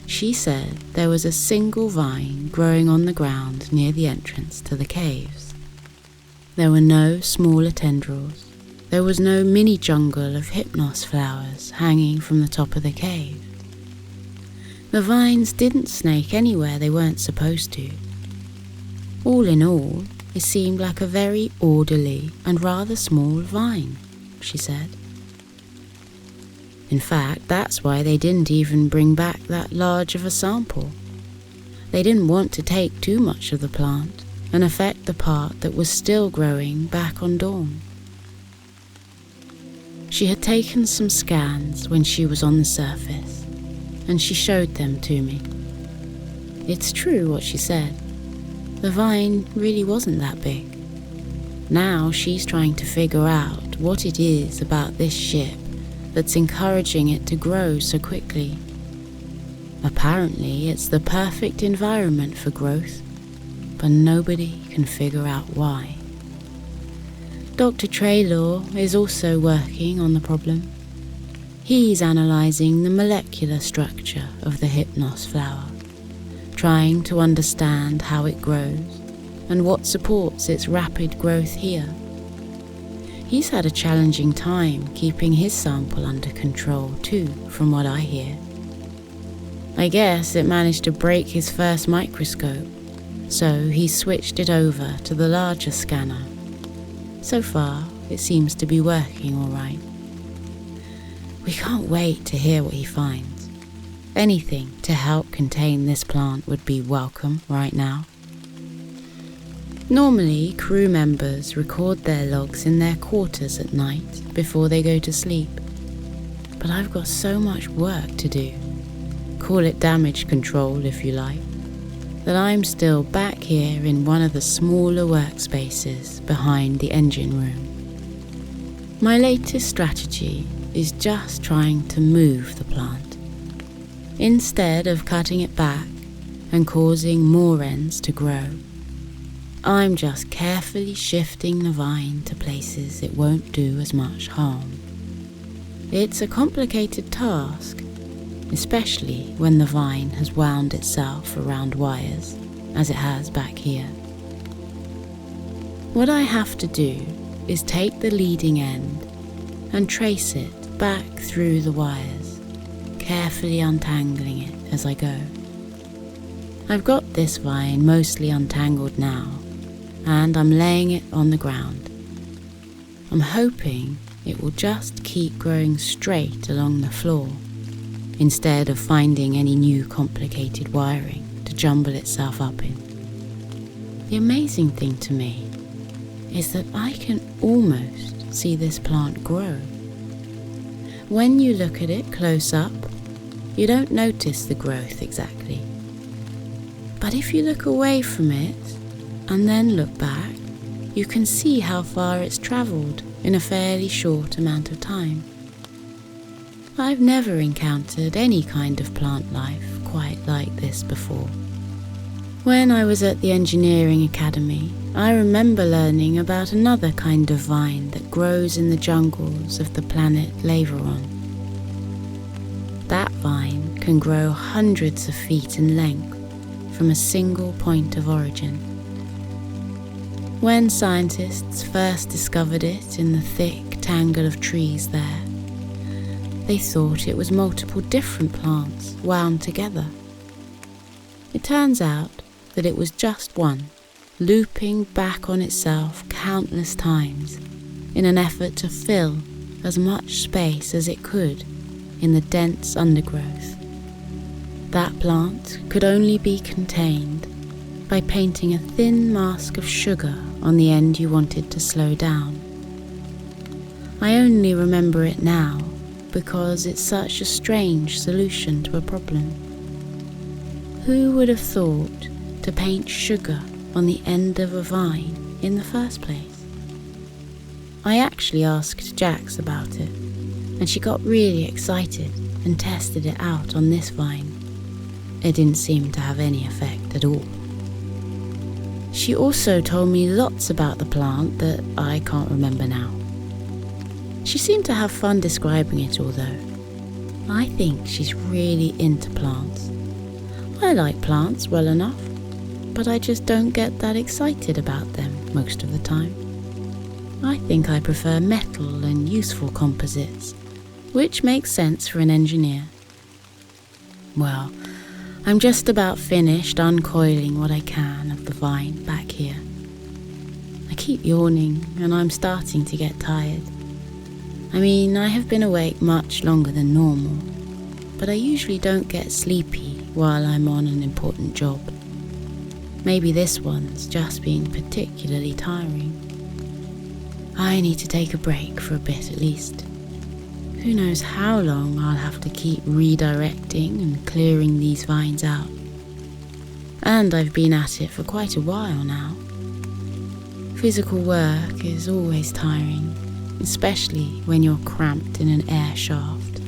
She said there was a single vine growing on the ground near the entrance to the caves. There were no smaller tendrils. There was no mini jungle of Hypnos flowers hanging from the top of the cave. The vines didn't snake anywhere they weren't supposed to. All in all, it seemed like a very orderly and rather small vine, she said. In fact, that's why they didn't even bring back that large of a sample. They didn't want to take too much of the plant and affect the part that was still growing back on Dawn. She had taken some scans when she was on the surface, and she showed them to me. It's true what she said. The vine really wasn't that big. Now she's trying to figure out what it is about this ship that's encouraging it to grow so quickly. Apparently it's the perfect environment for growth, but nobody can figure out why. Dr. Traylor is also working on the problem. He's analysing the molecular structure of the Hypnos flower, trying to understand how it grows and what supports its rapid growth here. He's had a challenging time keeping his sample under control too, from what I hear. I guess it managed to break his first microscope, so he switched it over to the larger scanner. So far, it seems to be working all right. We can't wait to hear what he finds. Anything to help contain this plant would be welcome right now. Normally, crew members record their logs in their quarters at night before they go to sleep. But I've got so much work to do, call it damage control if you like, that I'm still back here in one of the smaller workspaces behind the engine room. My latest strategy is just trying to move the plant, instead of cutting it back and causing more ends to grow. I'm just carefully shifting the vine to places it won't do as much harm. It's a complicated task, especially when the vine has wound itself around wires, as it has back here. What I have to do is take the leading end and trace it back through the wires, carefully untangling it as I go. I've got this vine mostly untangled now, and I'm laying it on the ground. I'm hoping it will just keep growing straight along the floor, instead of finding any new complicated wiring to jumble itself up in. The amazing thing to me is that I can almost see this plant grow. When you look at it close up, you don't notice the growth exactly. But if you look away from it and then look back, you can see how far it's travelled in a fairly short amount of time. I've never encountered any kind of plant life quite like this before. When I was at the engineering academy, I remember learning about another kind of vine that grows in the jungles of the planet Leveron. That vine can grow hundreds of feet in length from a single point of origin. When scientists first discovered it in the thick tangle of trees there, they thought it was multiple different plants wound together. It turns out that it was just one, looping back on itself countless times in an effort to fill as much space as it could in the dense undergrowth. That plant could only be contained by painting a thin mask of sugar on the end you wanted to slow down. I only remember it now because it's such a strange solution to a problem. Who would have thought to paint sugar on the end of a vine in the first place? I actually asked Jax about it, and she got really excited and tested it out on this vine. It didn't seem to have any effect at all. She also told me lots about the plant that I can't remember now. She seemed to have fun describing it, although I think she's really into plants. I like plants well enough, but I just don't get that excited about them most of the time. I think I prefer metal and useful composites, which makes sense for an engineer. Well, I'm just about finished uncoiling what I can of the vine back here. I keep yawning and I'm starting to get tired. I mean, I have been awake much longer than normal, but I usually don't get sleepy while I'm on an important job. Maybe this one's just been particularly tiring. I need to take a break for a bit at least. Who knows how long I'll have to keep redirecting and clearing these vines out. And I've been at it for quite a while now. Physical work is always tiring, especially when you're cramped in an air shaft.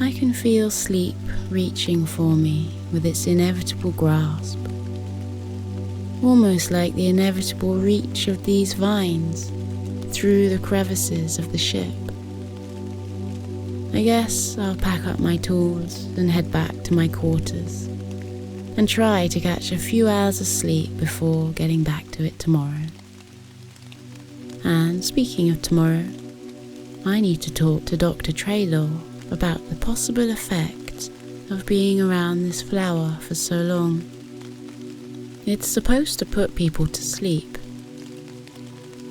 I can feel sleep reaching for me with its inevitable grasp, almost like the inevitable reach of these vines through the crevices of the ship. I guess I'll pack up my tools and head back to my quarters and try to catch a few hours of sleep before getting back to it tomorrow. And speaking of tomorrow, I need to talk to Dr. Traylor about the possible effects of being around this flower for so long. It's supposed to put people to sleep.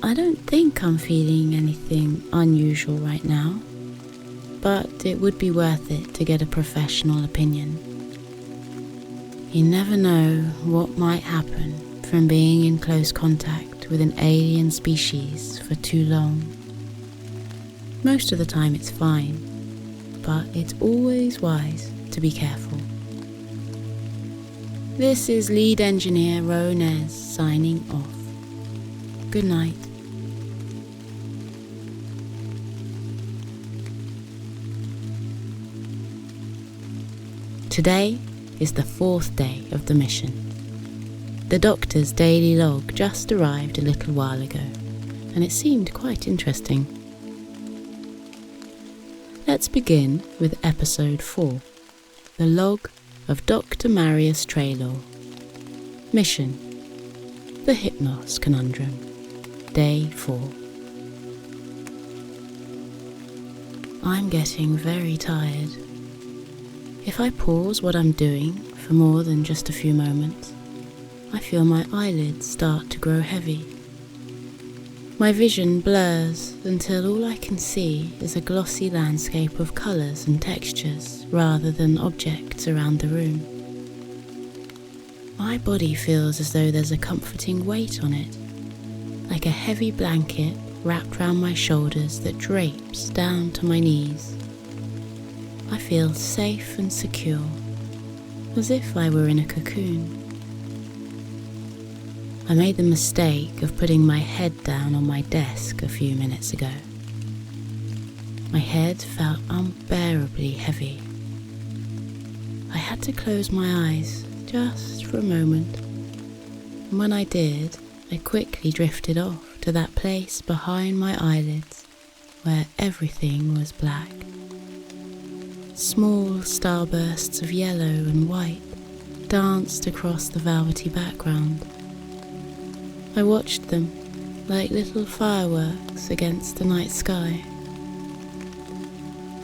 I don't think I'm feeling anything unusual right now, but it would be worth it to get a professional opinion. You never know what might happen from being in close contact with an alien species for too long. Most of the time it's fine, but it's always wise to be careful. This is lead engineer Ronez signing off. Good night. Today is the 4th day of the mission. The doctor's daily log just arrived a little while ago, and it seemed quite interesting. Let's begin with episode 4, the log of Dr. Marius Traylor. Mission: the Hypnos Conundrum. Day 4. I'm getting very tired. If I pause what I'm doing for more than just a few moments, I feel my eyelids start to grow heavy. My vision blurs until all I can see is a glossy landscape of colours and textures rather than objects around the room. My body feels as though there's a comforting weight on it, like a heavy blanket wrapped round my shoulders that drapes down to my knees. I feel safe and secure, as if I were in a cocoon. I made the mistake of putting my head down on my desk a few minutes ago. My head felt unbearably heavy. I had to close my eyes just for a moment, and when I did, I quickly drifted off to that place behind my eyelids where everything was black. Small starbursts of yellow and white danced across the velvety background. I watched them like little fireworks against the night sky.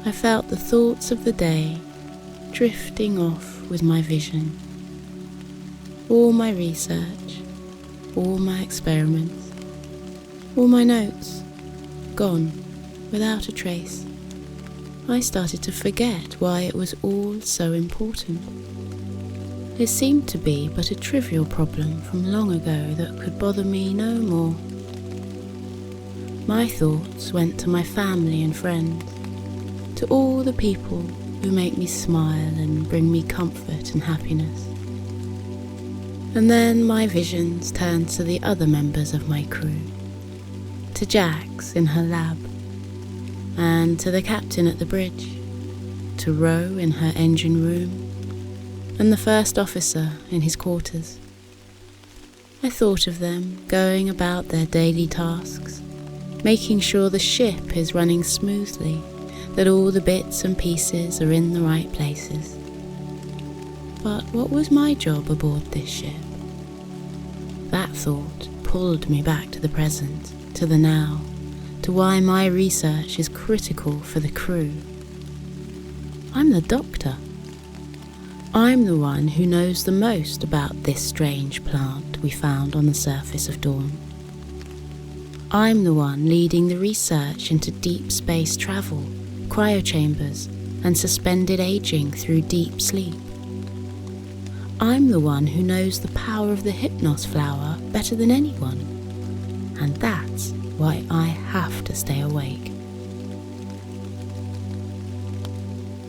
I felt the thoughts of the day drifting off with my vision. All my research, all my experiments, all my notes, gone without a trace. I started to forget why it was all so important. It seemed to be but a trivial problem from long ago that could bother me no more. My thoughts went to my family and friends, to all the people who make me smile and bring me comfort and happiness. And then my visions turned to the other members of my crew, to Jax in her lab, and to the captain at the bridge, to Ro in her engine room, and the first officer in his quarters. I thought of them going about their daily tasks, making sure the ship is running smoothly, that all the bits and pieces are in the right places. But what was my job aboard this ship? That thought pulled me back to the present, to the now, to why my research is critical for the crew. I'm the doctor. I'm the one who knows the most about this strange plant we found on the surface of Dawn. I'm the one leading the research into deep space travel, cryochambers, and suspended aging through deep sleep. I'm the one who knows the power of the Hypnos flower better than anyone, and that's why I have to stay awake.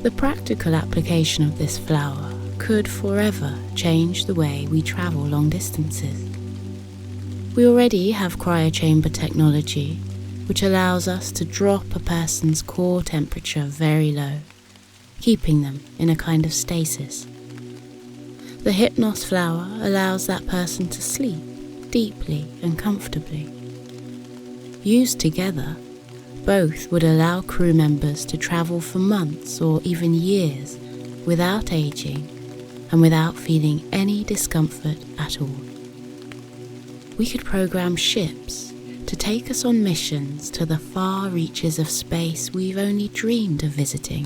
The practical application of this flower could forever change the way we travel long distances. We already have cryochamber technology, which allows us to drop a person's core temperature very low, keeping them in a kind of stasis. The Hypnos flower allows that person to sleep deeply and comfortably. Used together, both would allow crew members to travel for months or even years without aging and without feeling any discomfort at all. We could program ships to take us on missions to the far reaches of space we've only dreamed of visiting.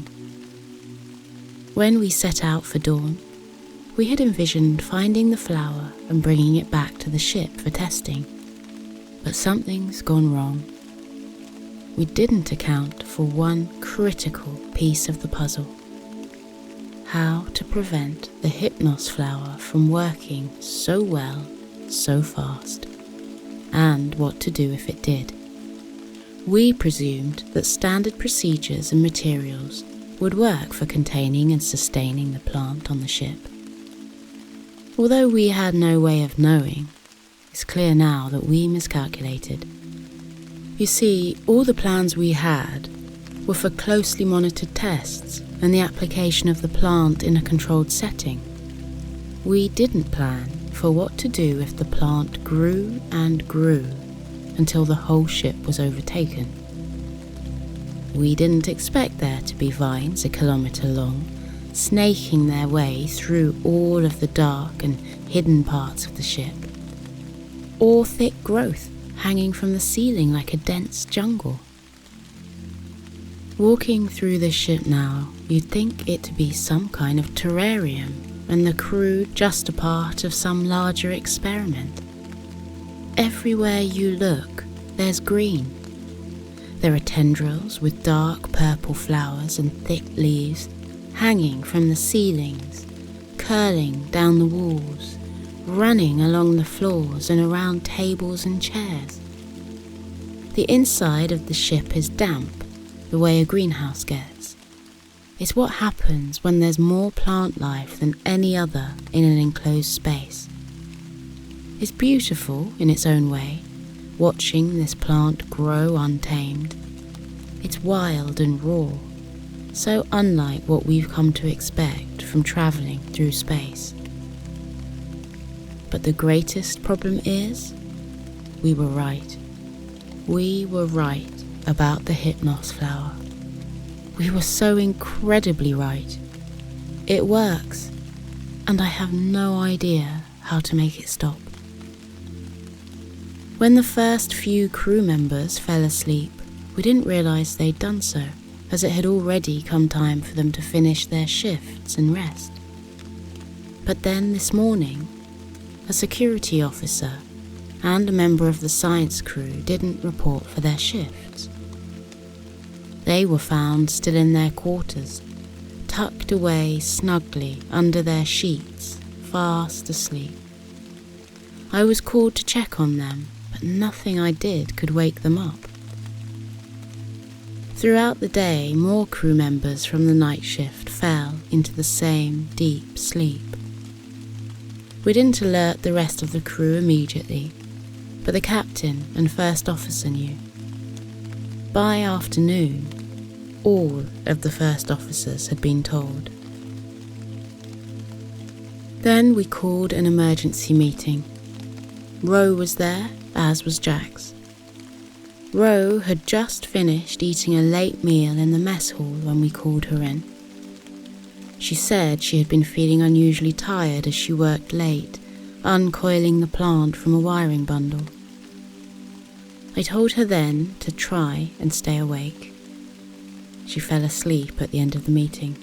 When we set out for Dawn, we had envisioned finding the flower and bringing it back to the ship for testing. But something's gone wrong. We didn't account for one critical piece of the puzzle: how to prevent the Hypnos flower from working so well, so fast, and what to do if it did. We presumed that standard procedures and materials would work for containing and sustaining the plant on the ship. Although we had no way of knowing, it's clear now that we miscalculated. You see, all the plans we had were for closely monitored tests and the application of the plant in a controlled setting. We didn't plan for what to do if the plant grew and grew until the whole ship was overtaken. We didn't expect there to be vines a kilometre long, snaking their way through all of the dark and hidden parts of the ship, or thick growth hanging from the ceiling like a dense jungle. Walking through the ship now, you'd think it to be some kind of terrarium and the crew just a part of some larger experiment. Everywhere you look, there's green. There are tendrils with dark purple flowers and thick leaves hanging from the ceilings, curling down the walls, running along the floors and around tables and chairs. The inside of the ship is damp, the way a greenhouse gets. It's what happens when there's more plant life than any other in an enclosed space. It's beautiful in its own way, watching this plant grow untamed. It's wild and raw, so unlike what we've come to expect from travelling through space. But the greatest problem is, we were right. We were right about the Hypnos flower. We were so incredibly right. It works, and I have no idea how to make it stop. When the first few crew members fell asleep, we didn't realise they'd done so, as it had already come time for them to finish their shifts and rest. But then this morning, a security officer and a member of the science crew didn't report for their shifts. They were found still in their quarters, tucked away snugly under their sheets, fast asleep. I was called to check on them, but nothing I did could wake them up. Throughout the day, more crew members from the night shift fell into the same deep sleep. We didn't alert the rest of the crew immediately, but the captain and first officer knew. By afternoon, all of the first officers had been told. Then we called an emergency meeting. Ro was there, as was Jax. Ro had just finished eating a late meal in the mess hall when we called her in. She said she had been feeling unusually tired as she worked late, uncoiling the plant from a wiring bundle. I told her then to try and stay awake. She fell asleep at the end of the meeting.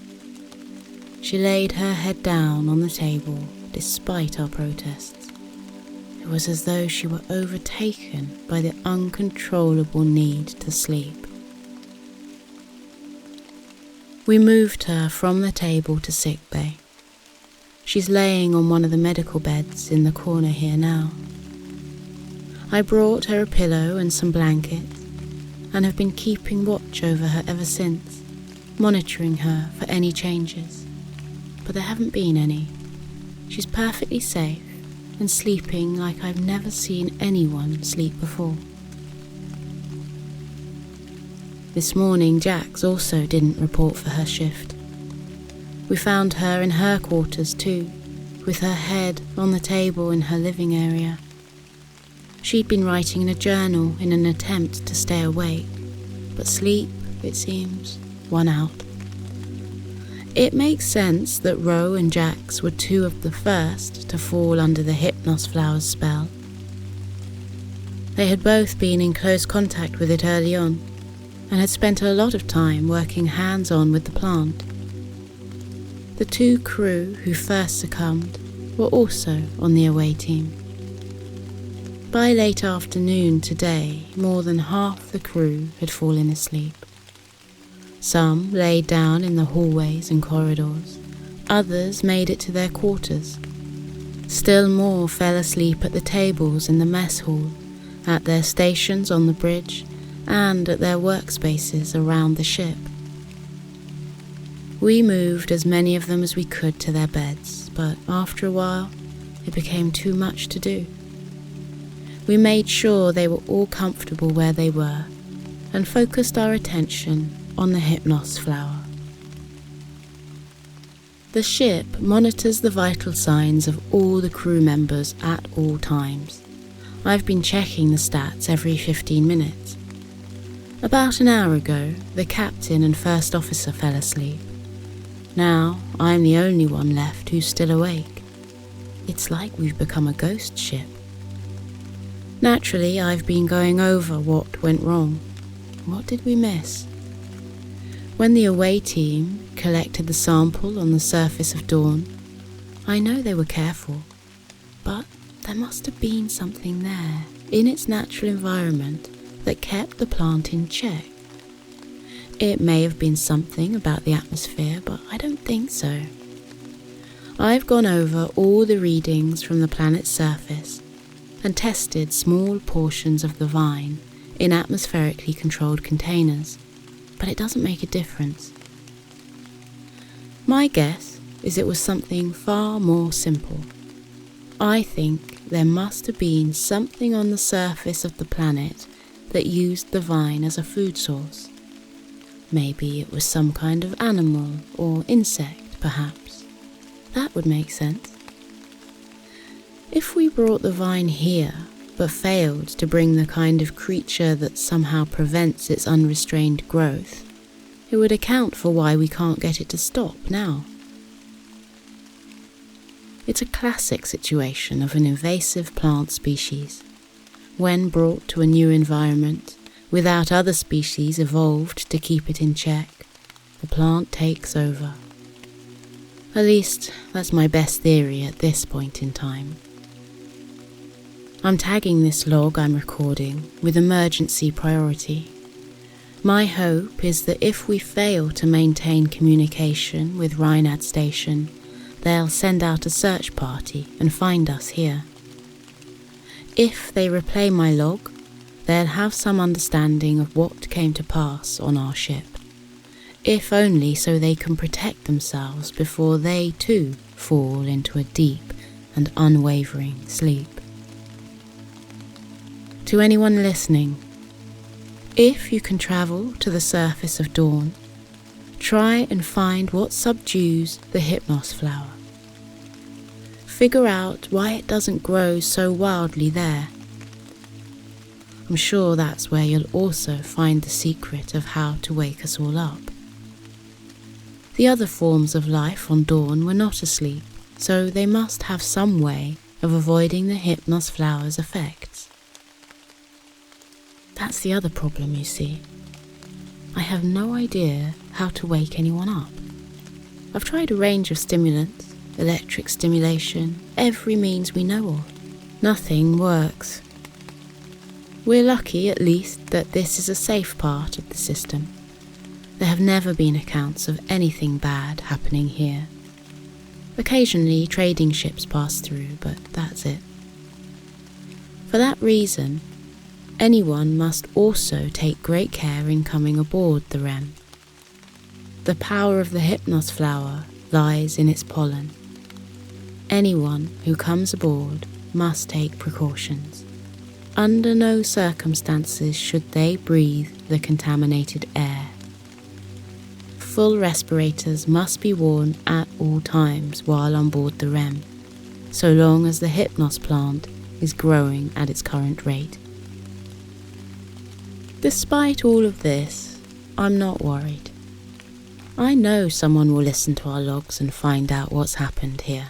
She laid her head down on the table despite our protests. It was as though she were overtaken by the uncontrollable need to sleep. We moved her from the table to sickbay. She's laying on one of the medical beds in the corner here now. I brought her a pillow and some blankets, and have been keeping watch over her ever since, monitoring her for any changes. But there haven't been any. She's perfectly safe and sleeping like I've never seen anyone sleep before. This morning, Jax also didn't report for her shift. We found her in her quarters too, with her head on the table in her living area. She'd been writing in a journal in an attempt to stay awake, but sleep, it seems, won out. It makes sense that Ro and Jax were two of the first to fall under the Hypnos flower's spell. They had both been in close contact with it early on, and had spent a lot of time working hands-on with the plant. The two crew who first succumbed were also on the away team. By late afternoon today, more than half the crew had fallen asleep. Some laid down in the hallways and corridors, others made it to their quarters. Still more fell asleep at the tables in the mess hall, at their stations on the bridge, and at their workspaces around the ship. We moved as many of them as we could to their beds, but after a while, it became too much to do. We made sure they were all comfortable where they were, and focused our attention on the Hypnos flower. The ship monitors the vital signs of all the crew members at all times. I've been checking the stats every 15 minutes. About an hour ago, the captain and first officer fell asleep. Now, I'm the only one left who's still awake. It's like we've become a ghost ship. Naturally, I've been going over what went wrong. What did we miss? When the away team collected the sample on the surface of Dawn, I know they were careful, but there must have been something there in its natural environment that kept the plant in check. It may have been something about the atmosphere, but I don't think so. I've gone over all the readings from the planet's surface and tested small portions of the vine in atmospherically controlled containers, but it doesn't make a difference. My guess is it was something far more simple. I think there must have been something on the surface of the planet that used the vine as a food source. Maybe it was some kind of animal or insect, perhaps. That would make sense. If we brought the vine here, but failed to bring the kind of creature that somehow prevents its unrestrained growth, it would account for why we can't get it to stop now. It's a classic situation of an invasive plant species. When brought to a new environment, without other species evolved to keep it in check, the plant takes over. At least, that's my best theory at this point in time. I'm tagging this log I'm recording with emergency priority. My hope is that if we fail to maintain communication with Rhinad Station, they'll send out a search party and find us here. If they replay my log, they'll have some understanding of what came to pass on our ship, if only so they can protect themselves before they too fall into a deep and unwavering sleep. To anyone listening, if you can travel to the surface of Dawn, try and find what subdues the Hypnos flower. Figure out why it doesn't grow so wildly there. I'm sure that's where you'll also find the secret of how to wake us all up. The other forms of life on Dawn were not asleep, so they must have some way of avoiding the Hypnos flower's effects. That's the other problem, you see. I have no idea how to wake anyone up. I've tried a range of stimulants, electric stimulation, every means we know of. Nothing works. We're lucky, at least, that this is a safe part of the system. There have never been accounts of anything bad happening here. Occasionally trading ships pass through, but that's it. For that reason, anyone must also take great care in coming aboard the Rem. The power of the Hypnos flower lies in its pollen. Anyone who comes aboard must take precautions. Under no circumstances should they breathe the contaminated air. Full respirators must be worn at all times while on board the Rem, so long as the Hypnos plant is growing at its current rate. Despite all of this, I'm not worried. I know someone will listen to our logs and find out what's happened here.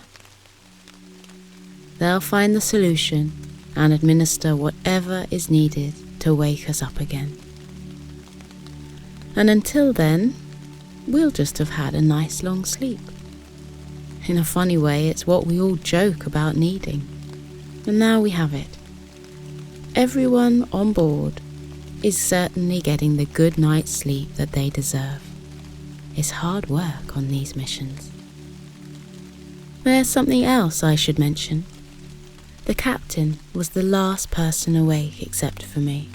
They'll find the solution and administer whatever is needed to wake us up again. And until then, we'll just have had a nice long sleep. In a funny way, it's what we all joke about needing. And now we have it. Everyone on board is certainly getting the good night's sleep that they deserve. It's hard work on these missions. There's something else I should mention. The captain was the last person awake except for me.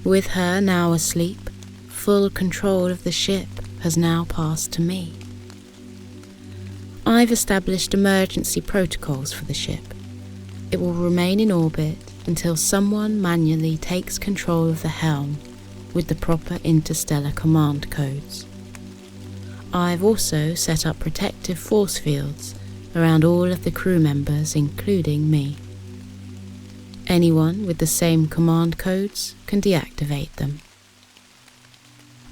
With her now asleep, full control of the ship has now passed to me. I've established emergency protocols for the ship. It will remain in orbit until someone manually takes control of the helm with the proper Interstellar Command codes. I've also set up protective force fields around all of the crew members, including me. Anyone with the same command codes can deactivate them.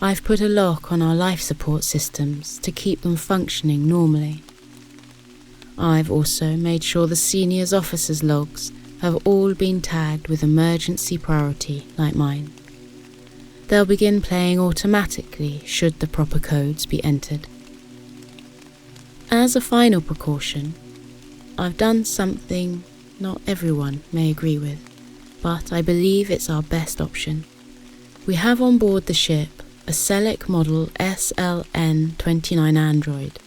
I've put a lock on our life support systems to keep them functioning normally. I've also made sure the seniors officers' logs have all been tagged with emergency priority like mine. They'll begin playing automatically should the proper codes be entered. As a final precaution, I've done something not everyone may agree with, but I believe it's our best option. We have on board the ship a Select model SLN-29 android.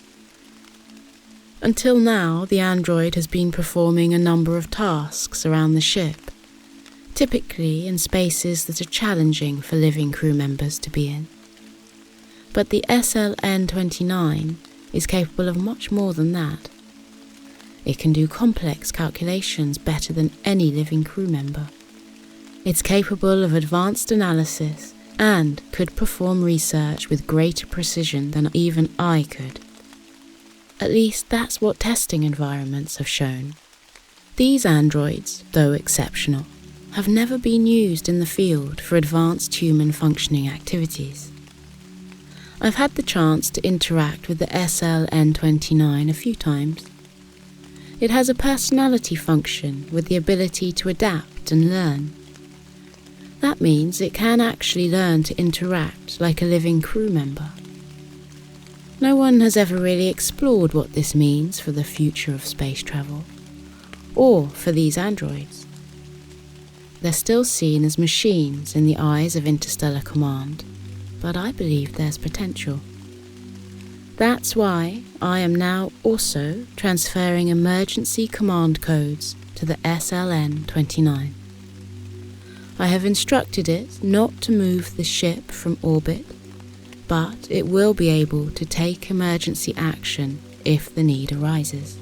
Until now, the android has been performing a number of tasks around the ship, typically in spaces that are challenging for living crew members to be in. But the SLN-29 is capable of much more than that. It can do complex calculations better than any living crew member. It's capable of advanced analysis and could perform research with greater precision than even I could. At least that's what testing environments have shown. These androids, though exceptional, have never been used in the field for advanced human functioning activities. I've had the chance to interact with the SLN-29 a few times. It has a personality function with the ability to adapt and learn. That means it can actually learn to interact like a living crew member. No one has ever really explored what this means for the future of space travel, or for these androids. They're still seen as machines in the eyes of Interstellar Command, but I believe there's potential. That's why I am now also transferring emergency command codes to the SLN-29. I have instructed it not to move the ship from orbit, but it will be able to take emergency action if the need arises.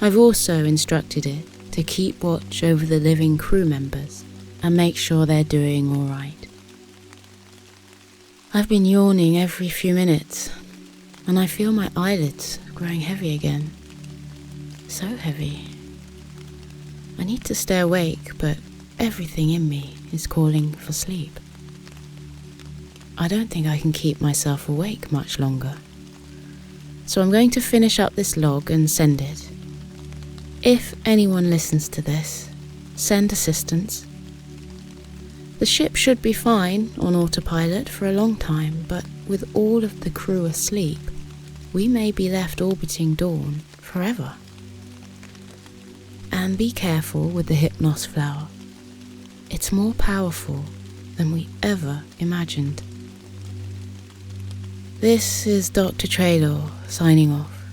I've also instructed it to keep watch over the living crew members and make sure they're doing all right. I've been yawning every few minutes, and I feel my eyelids growing heavy again. So heavy. I need to stay awake, but everything in me is calling for sleep. I don't think I can keep myself awake much longer. So I'm going to finish up this log and send it. If anyone listens to this, send assistance. The ship should be fine on autopilot for a long time, but with all of the crew asleep, we may be left orbiting Dawn forever. And be careful with the Hypnos flower. It's more powerful than we ever imagined. This is Dr. Traylor signing off.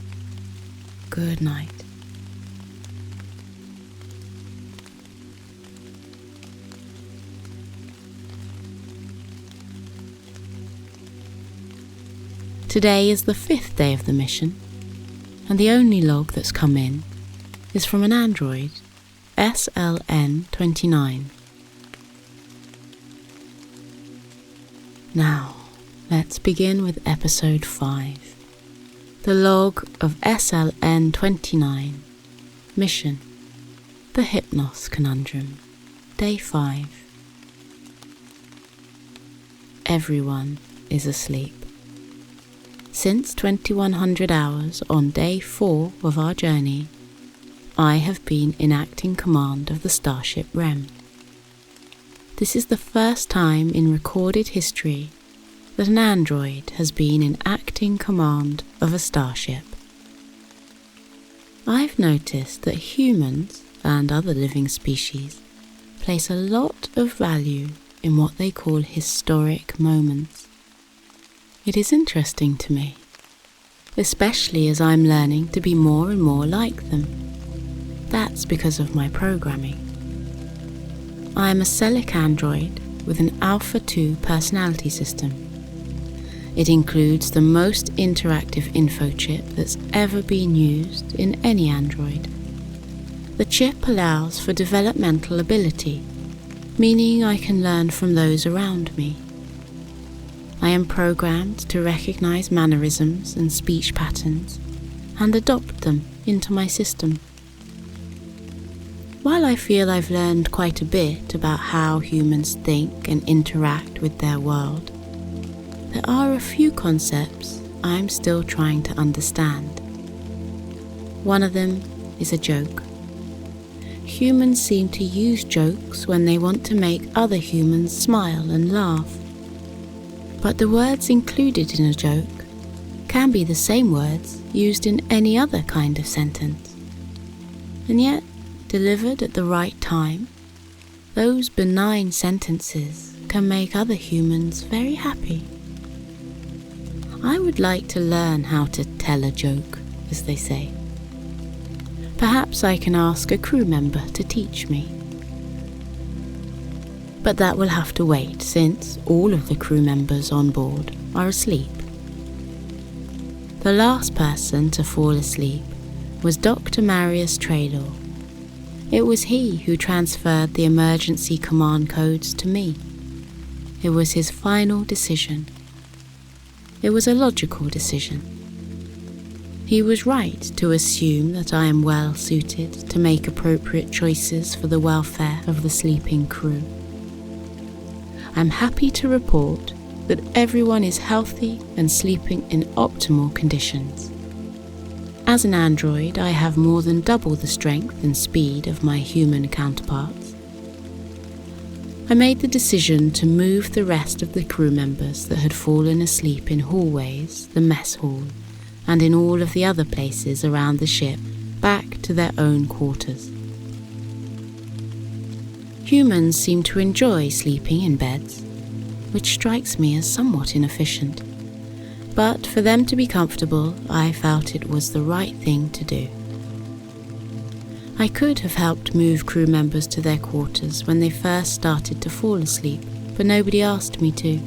Good night. Today is the 5th day of the mission, and the only log that's come in is from an android, SLN-29. Now, let's begin with episode 5, the log of SLN-29, mission, the Hypnos Conundrum, day 5. Everyone is asleep. Since 2100 hours on day 4 of our journey, I have been enacting command of the Starship Rem. This is the first time in recorded history that an android has been in acting command of a starship. I've noticed that humans and other living species place a lot of value in what they call historic moments. It is interesting to me. especially as I'm learning to be more and more like them. That's because of my programming. I am a Celic android with an Alpha 2 personality system. It includes the most interactive info chip that's ever been used in any android. The chip allows for developmental ability, meaning I can learn from those around me. I am programmed to recognize mannerisms and speech patterns and adopt them into my system. While I feel I've learned quite a bit about how humans think and interact with their world, there are a few concepts I'm still trying to understand. One of them is a joke. Humans seem to use jokes when they want to make other humans smile and laugh. But the words included in a joke can be the same words used in any other kind of sentence. And yet, delivered at the right time, those benign sentences can make other humans very happy. I would like to learn how to tell a joke, as they say. Perhaps I can ask a crew member to teach me. But that will have to wait, since all of the crew members on board are asleep. The last person to fall asleep was Dr. Marius Traylor. It was he who transferred the emergency command codes to me. It was his final decision. It was a logical decision. He was right to assume that I am well suited to make appropriate choices for the welfare of the sleeping crew. I'm happy to report that everyone is healthy and sleeping in optimal conditions. As an android, I have more than double the strength and speed of my human counterparts. I made the decision to move the rest of the crew members that had fallen asleep in hallways, the mess hall, and in all of the other places around the ship back to their own quarters. Humans seem to enjoy sleeping in beds, which strikes me as somewhat inefficient. But for them to be comfortable, I felt it was the right thing to do. I could have helped move crew members to their quarters when they first started to fall asleep, but nobody asked me to.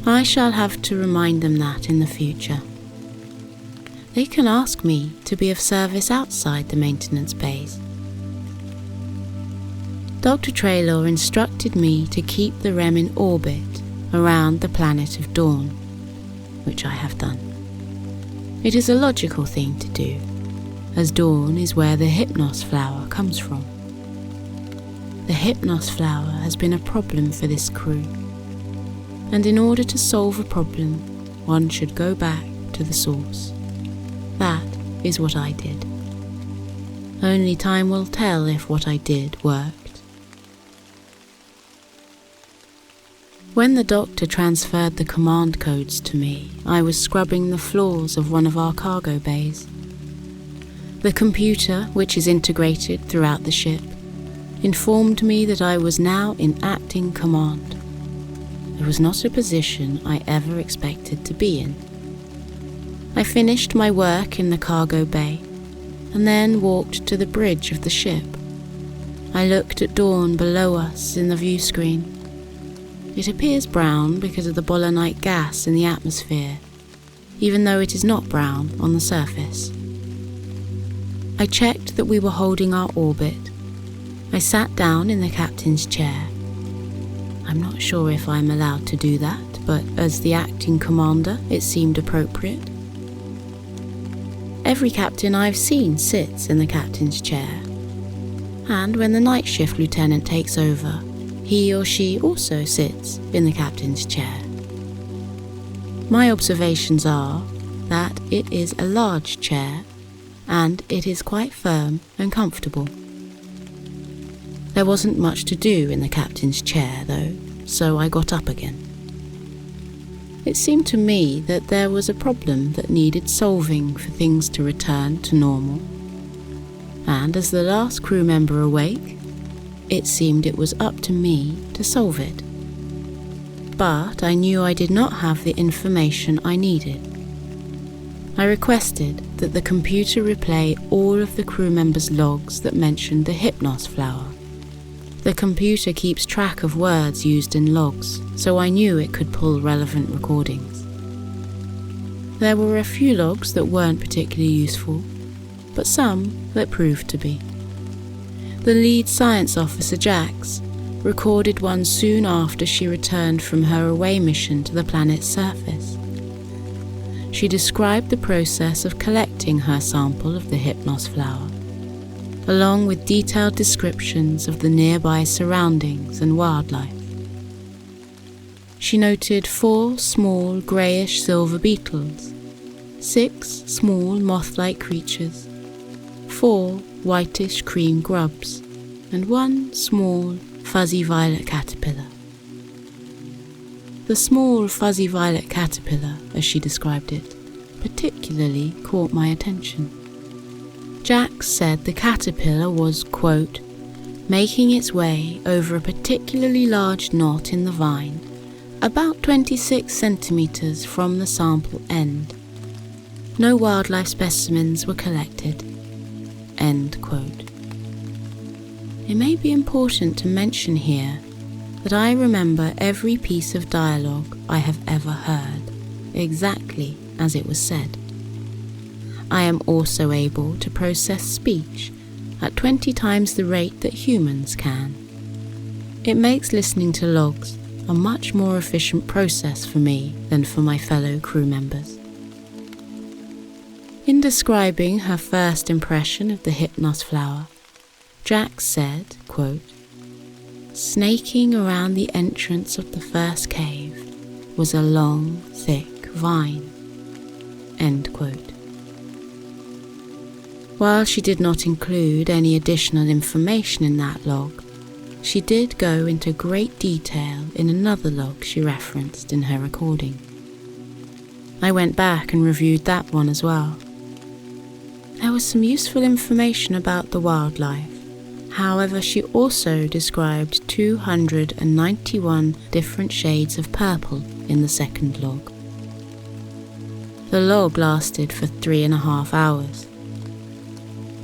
I shall have to remind them that in the future. They can ask me to be of service outside the maintenance bays. Dr. Traylor instructed me to keep the Rem in orbit around the planet of Dawn, which I have done. It is a logical thing to do, as Dawn is where the Hypnos flower comes from. The Hypnos flower has been a problem for this crew, and in order to solve a problem, one should go back to the source. That is what I did. Only time will tell if what I did worked. When the doctor transferred the command codes to me, I was scrubbing the floors of one of our cargo bays. The computer, which is integrated throughout the ship, informed me that I was now in acting command. It was not a position I ever expected to be in. I finished my work in the cargo bay and then walked to the bridge of the ship. I looked at Dawn below us in the view screen. It appears brown because of the boulonite gas in the atmosphere, even though it is not brown on the surface. I checked that we were holding our orbit. I sat down in the captain's chair. I'm not sure if I'm allowed to do that, but as the acting commander, it seemed appropriate. Every captain I've seen sits in the captain's chair, and when the night shift lieutenant takes over, he or she also sits in the captain's chair. My observations are that it is a large chair and it is quite firm and comfortable. There wasn't much to do in the captain's chair though, so I got up again. It seemed to me that there was a problem that needed solving for things to return to normal, and as the last crew member awake, it seemed it was up to me to solve it. But I knew I did not have the information I needed. I requested that the computer replay all of the crew members' logs that mentioned the Hypnos flower. The computer keeps track of words used in logs, so I knew it could pull relevant recordings. There were a few logs that weren't particularly useful, but some that proved to be. The lead science officer, Jax, recorded one soon after she returned from her away mission to the planet's surface. She described the process of collecting her sample of the Hypnos flower, along with detailed descriptions of the nearby surroundings and wildlife. She noted 4 small greyish-silver beetles, 6 small moth-like creatures, 4 whitish-cream grubs, and 1 small fuzzy violet caterpillar. The small fuzzy violet caterpillar, as she described it, particularly caught my attention. Jax said the caterpillar was, quote, making its way over a particularly large knot in the vine, about 26 centimetres from the sample end. No wildlife specimens were collected. End quote. It may be important to mention here that I remember every piece of dialogue I have ever heard, exactly as it was said. I am also able to process speech at 20 times the rate that humans can. It makes listening to logs a much more efficient process for me than for my fellow crew members. In describing her first impression of the Hypnos flower, Jax said, quote, snaking around the entrance of the first cave was a long, thick vine. End quote. While she did not include any additional information in that log, she did go into great detail in another log she referenced in her recording. I went back and reviewed that one as well. There was some useful information about the wildlife. However, she also described 291 different shades of purple in the second log. The log lasted for 3.5 hours.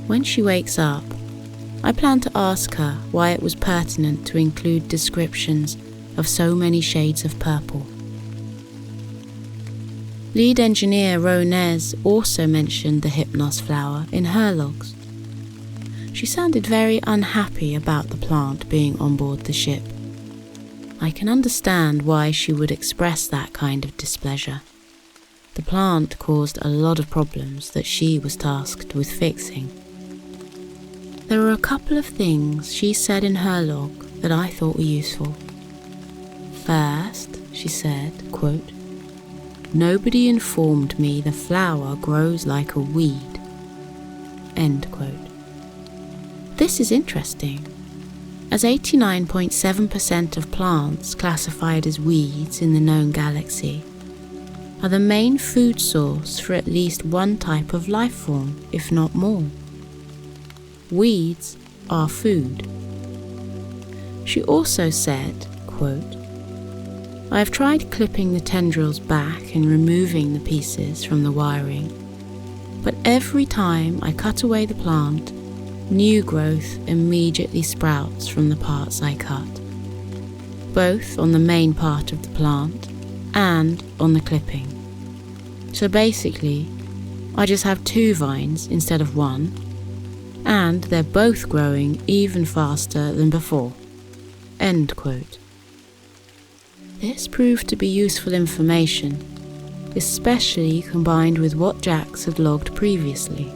When she wakes up, I plan to ask her why it was pertinent to include descriptions of so many shades of purple. Lead engineer Ronez also mentioned the Hypnos flower in her logs. She sounded very unhappy about the plant being on board the ship. I can understand why she would express that kind of displeasure. The plant caused a lot of problems that she was tasked with fixing. There were a couple of things she said in her log that I thought were useful. First, she said, quote, nobody informed me the flower grows like a weed. End quote. This is interesting, as 89.7% of plants classified as weeds in the known galaxy are the main food source for at least one type of life form, if not more. Weeds are food. She also said, quote, I have tried clipping the tendrils back and removing the pieces from the wiring, but every time I cut away the plant, new growth immediately sprouts from the parts I cut, both on the main part of the plant and on the clipping. So basically, I just have 2 vines instead of 1, and they're both growing even faster than before. End quote. This proved to be useful information, especially combined with what Jax had logged previously.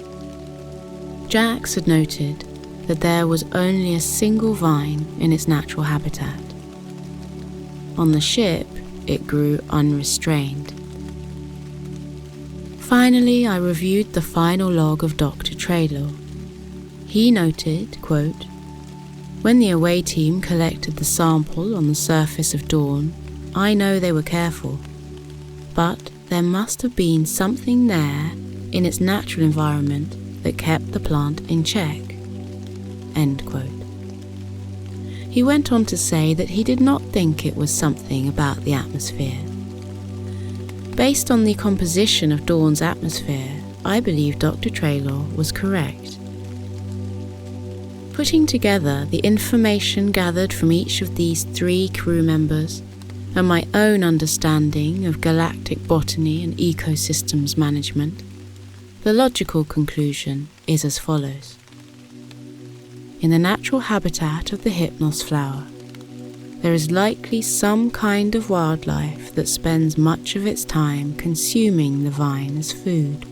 Jax had noted that there was only a single vine in its natural habitat. On the ship, it grew unrestrained. Finally, I reviewed the final log of Dr. Traylor. He noted, quote, when the away team collected the sample on the surface of Dawn, I know they were careful, but there must have been something there in its natural environment that kept the plant in check. End quote. He went on to say that he did not think it was something about the atmosphere. Based on the composition of Dawn's atmosphere, I believe Dr. Traylor was correct. Putting together the information gathered from each of these 3 crew members and my own understanding of galactic botany and ecosystems management, the logical conclusion is as follows. In the natural habitat of the Hypnos flower, there is likely some kind of wildlife that spends much of its time consuming the vine as food,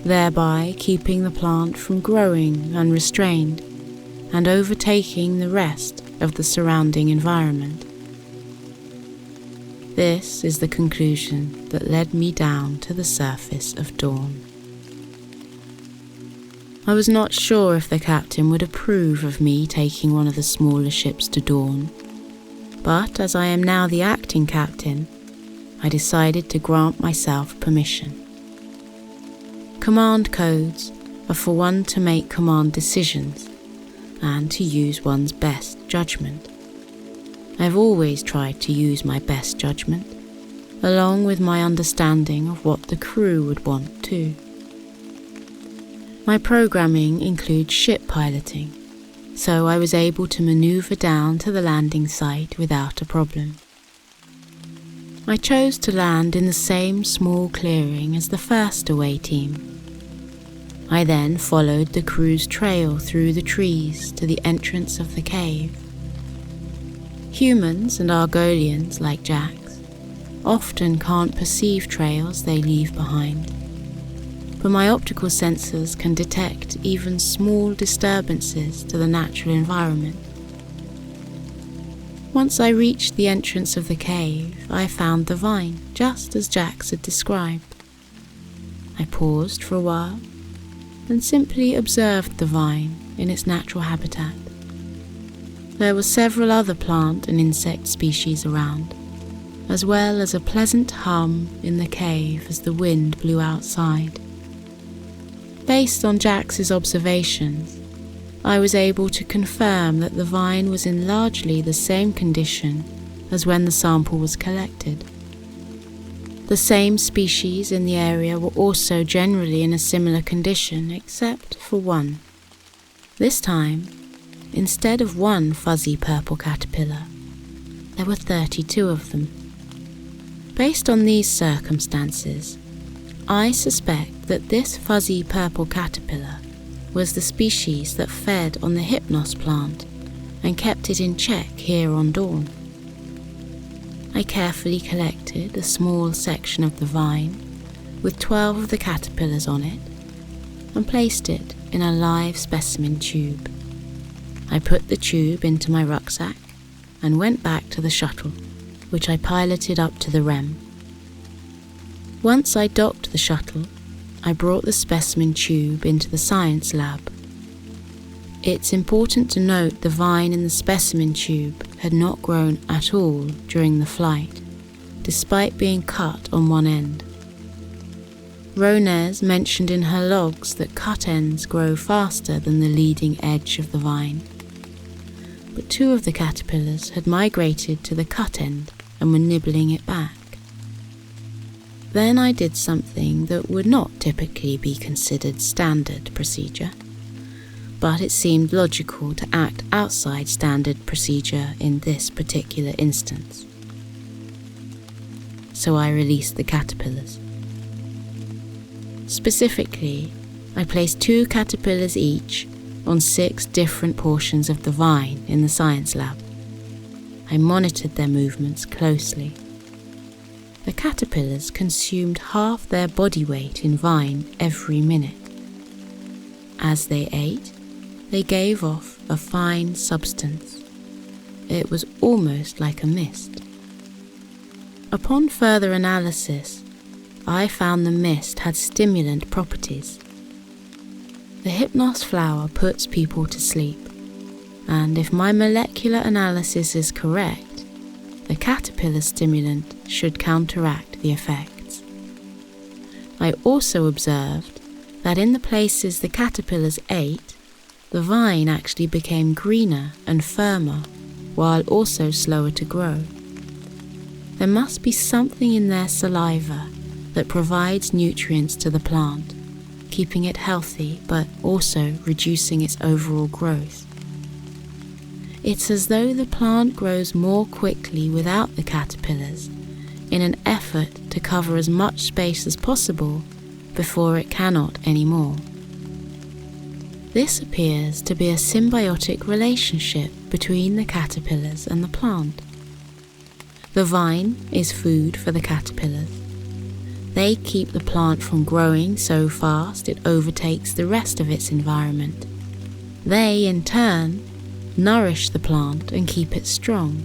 thereby keeping the plant from growing unrestrained and overtaking the rest of the surrounding environment. This is the conclusion that led me down to the surface of Dawn. I was not sure if the captain would approve of me taking one of the smaller ships to Dawn, but as I am now the acting captain, I decided to grant myself permission. Command codes are for one to make command decisions and to use one's best judgment. I've always tried to use my best judgment, along with my understanding of what the crew would want too. My programming includes ship piloting, so I was able to maneuver down to the landing site without a problem. I chose to land in the same small clearing as the first away team. I then followed the crew's trail through the trees to the entrance of the cave. Humans and Argolians, like Jax, often can't perceive trails they leave behind, but my optical sensors can detect even small disturbances to the natural environment. Once I reached the entrance of the cave, I found the vine, just as Jax had described. I paused for a while and simply observed the vine in its natural habitat. There were several other plant and insect species around, as well as a pleasant hum in the cave as the wind blew outside. Based on Jax's observations, I was able to confirm that the vine was in largely the same condition as when the sample was collected. The same species in the area were also generally in a similar condition except for one. This time, instead of one fuzzy purple caterpillar, there were 32 of them. Based on these circumstances, I suspect that this fuzzy purple caterpillar was the species that fed on the Hypnos plant and kept it in check here on Dawn. I carefully collected a small section of the vine with 12 of the caterpillars on it and placed it in a live specimen tube. I put the tube into my rucksack and went back to the shuttle, which I piloted up to the Rem. Once I docked the shuttle, I brought the specimen tube into the science lab. It's important to note the vine in the specimen tube had not grown at all during the flight, despite being cut on one end. Ronez mentioned in her logs that cut ends grow faster than the leading edge of the vine, but 2 of the caterpillars had migrated to the cut end and were nibbling it back. Then I did something that would not typically be considered standard procedure, but it seemed logical to act outside standard procedure in this particular instance. So I released the caterpillars. Specifically, I placed 2 caterpillars each on 6 different portions of the vine in the science lab. I monitored their movements closely. The caterpillars consumed half their body weight in vine every minute. As they ate, they gave off a fine substance. It was almost like a mist. Upon further analysis, I found the mist had stimulant properties. The Hypnos flower puts people to sleep, and if my molecular analysis is correct, the caterpillar stimulant should counteract the effects. I also observed that in the places the caterpillars ate, the vine actually became greener and firmer, while also slower to grow. There must be something in their saliva that provides nutrients to the plant, keeping it healthy but also reducing its overall growth. It's as though the plant grows more quickly without the caterpillars in an effort to cover as much space as possible before it cannot anymore. This appears to be a symbiotic relationship between the caterpillars and the plant. The vine is food for the caterpillars. They keep the plant from growing so fast it overtakes the rest of its environment. They, in turn, nourish the plant and keep it strong.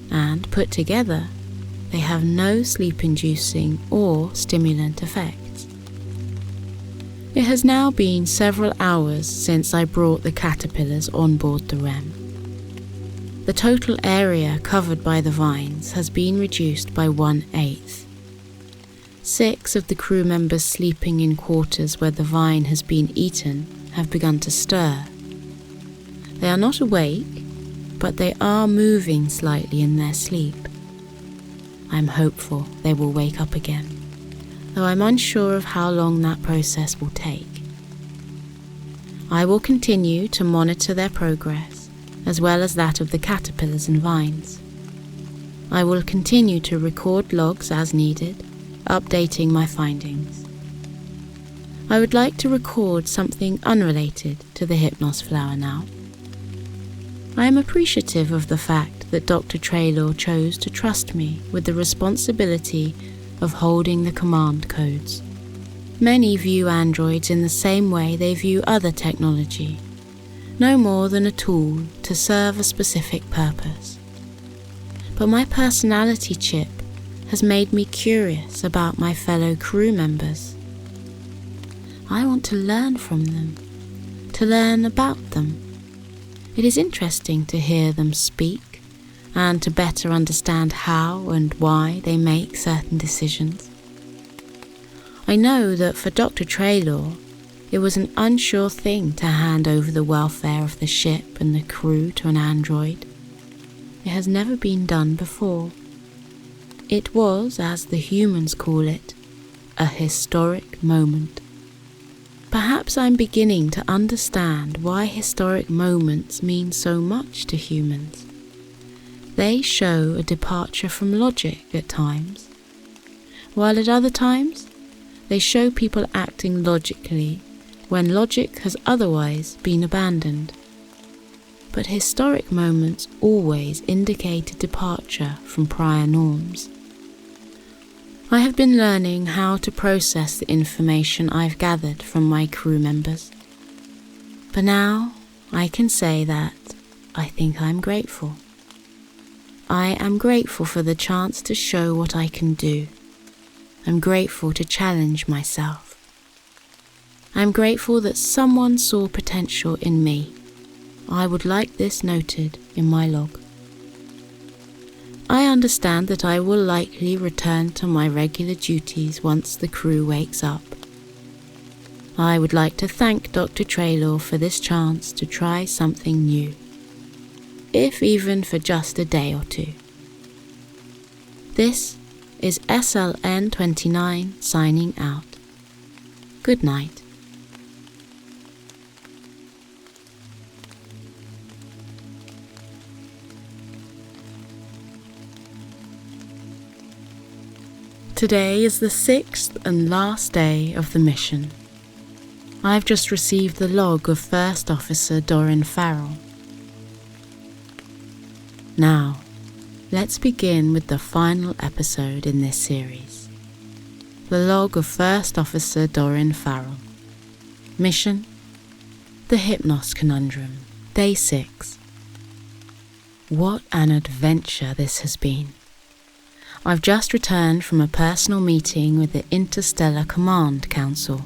And put together, they have no sleep-inducing or stimulant effects. It has now been several hours since I brought the caterpillars on board the Rem. The total area covered by the vines has been reduced by 1/8. 6 of the crew members sleeping in quarters where the vine has been eaten have begun to stir. They are not awake, but they are moving slightly in their sleep. I'm hopeful they will wake up again, though I'm unsure of how long that process will take. I will continue to monitor their progress, as well as that of the caterpillars and vines. I will continue to record logs as needed, updating my findings. I would like to record something unrelated to the Hypnos flower now. I am appreciative of the fact that Dr. Traylor chose to trust me with the responsibility of holding the command codes. Many view androids in the same way they view other technology, no more than a tool to serve a specific purpose. But my personality chip has made me curious about my fellow crew members. I want to learn from them, to learn about them. It is interesting to hear them speak and to better understand how and why they make certain decisions. I know that for Dr. Traylor, it was an unsure thing to hand over the welfare of the ship and the crew to an android. It has never been done before. It was, as the humans call it, a historic moment. Perhaps I'm beginning to understand why historic moments mean so much to humans. They show a departure from logic at times, while at other times they show people acting logically when logic has otherwise been abandoned. But historic moments always indicate a departure from prior norms. I have been learning how to process the information I've gathered from my crew members. But now I can say that I think I'm grateful. I am grateful for the chance to show what I can do. I'm grateful to challenge myself. I'm grateful that someone saw potential in me. I would like this noted in my log. I understand that I will likely return to my regular duties once the crew wakes up. I would like to thank Dr. Traylor for this chance to try something new, if even for just a day or two. This is SLN29 signing out. Good night. Today is the 6th and last day of the mission. I've just received the log of First Officer Doran Farrell. Now, let's begin with the final episode in this series. The log of First Officer Doran Farrell. Mission: The Hypnos Conundrum, Day 6. What an adventure this has been. I've just returned from a personal meeting with the Interstellar Command Council.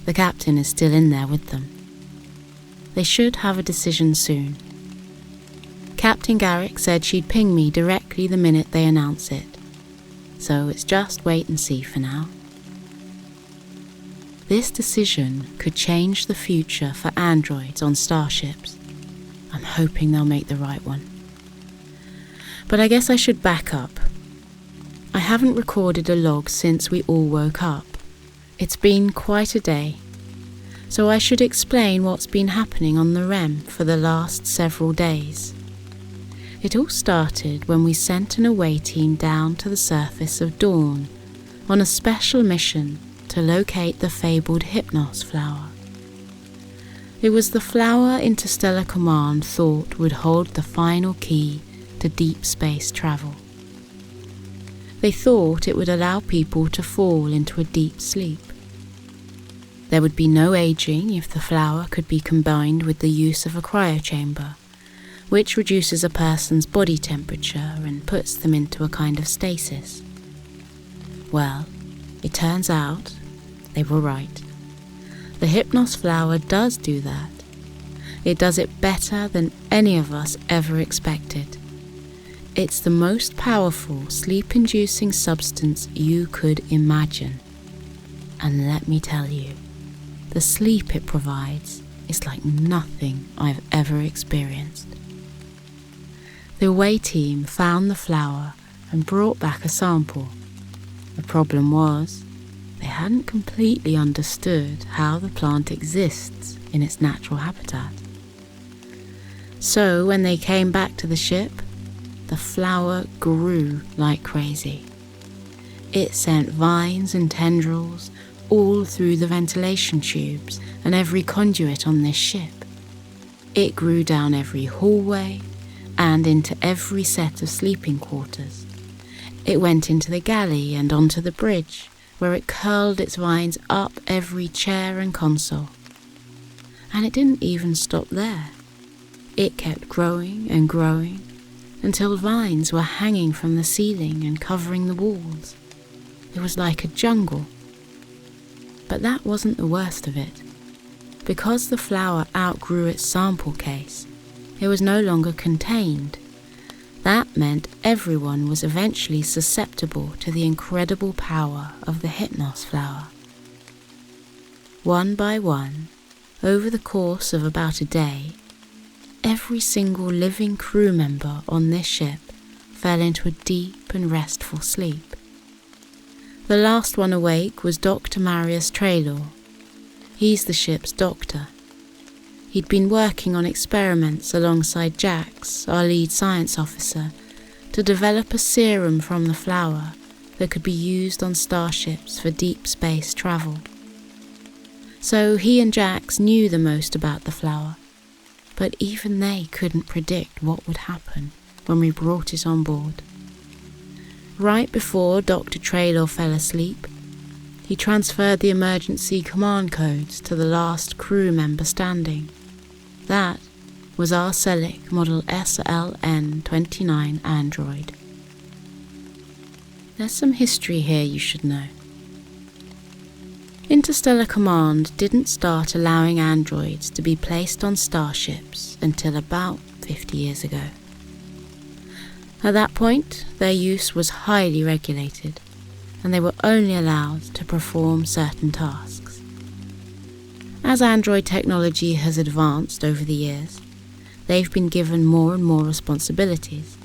The captain is still in there with them. They should have a decision soon. Captain Garrick said she'd ping me directly the minute they announce it, so it's just wait and see for now. This decision could change the future for androids on starships. I'm hoping they'll make the right one. But I guess I should back up I haven't recorded a log since we all woke up. It's been quite a day, so I should explain what's been happening on the Rem for the last several days. It all started when we sent an away team down to the surface of Dawn on a special mission to locate the fabled Hypnos flower. It was the flower Interstellar Command thought would hold the final key to deep space travel. They thought it would allow people to fall into a deep sleep. There would be no aging if the flower could be combined with the use of a cryochamber, which reduces a person's body temperature and puts them into a kind of stasis. Well, it turns out they were right. The Hypnos flower does do that. It does it better than any of us ever expected. It's the most powerful sleep-inducing substance you could imagine. And let me tell you, the sleep it provides is like nothing I've ever experienced. The away team found the flower and brought back a sample. The problem was, they hadn't completely understood how the plant exists in its natural habitat. So when they came back to the ship, the flower grew like crazy. It sent vines and tendrils all through the ventilation tubes and every conduit on this ship. It grew down every hallway and into every set of sleeping quarters. It went into the galley and onto the bridge, where it curled its vines up every chair and console. And it didn't even stop there. It kept growing and growing until vines were hanging from the ceiling and covering the walls. It was like a jungle. But that wasn't the worst of it. Because the flower outgrew its sample case, it was no longer contained. That meant everyone was eventually susceptible to the incredible power of the Hypnos flower. One by one, over the course of about a day, every single living crew member on this ship fell into a deep and restful sleep. The last one awake was Dr. Marius Traylor. He's the ship's doctor. He'd been working on experiments alongside Jax, our lead science officer, to develop a serum from the flower that could be used on starships for deep space travel. So he and Jax knew the most about the flower, but even they couldn't predict what would happen when we brought it on board. Right before Dr. Traylor fell asleep, he transferred the emergency command codes to the last crew member standing. That was our Celic model SLN-29 android. There's some history here you should know. Interstellar Command didn't start allowing androids to be placed on starships until about 50 years ago. At that point, their use was highly regulated, and they were only allowed to perform certain tasks. As android technology has advanced over the years, they've been given more and more responsibilities,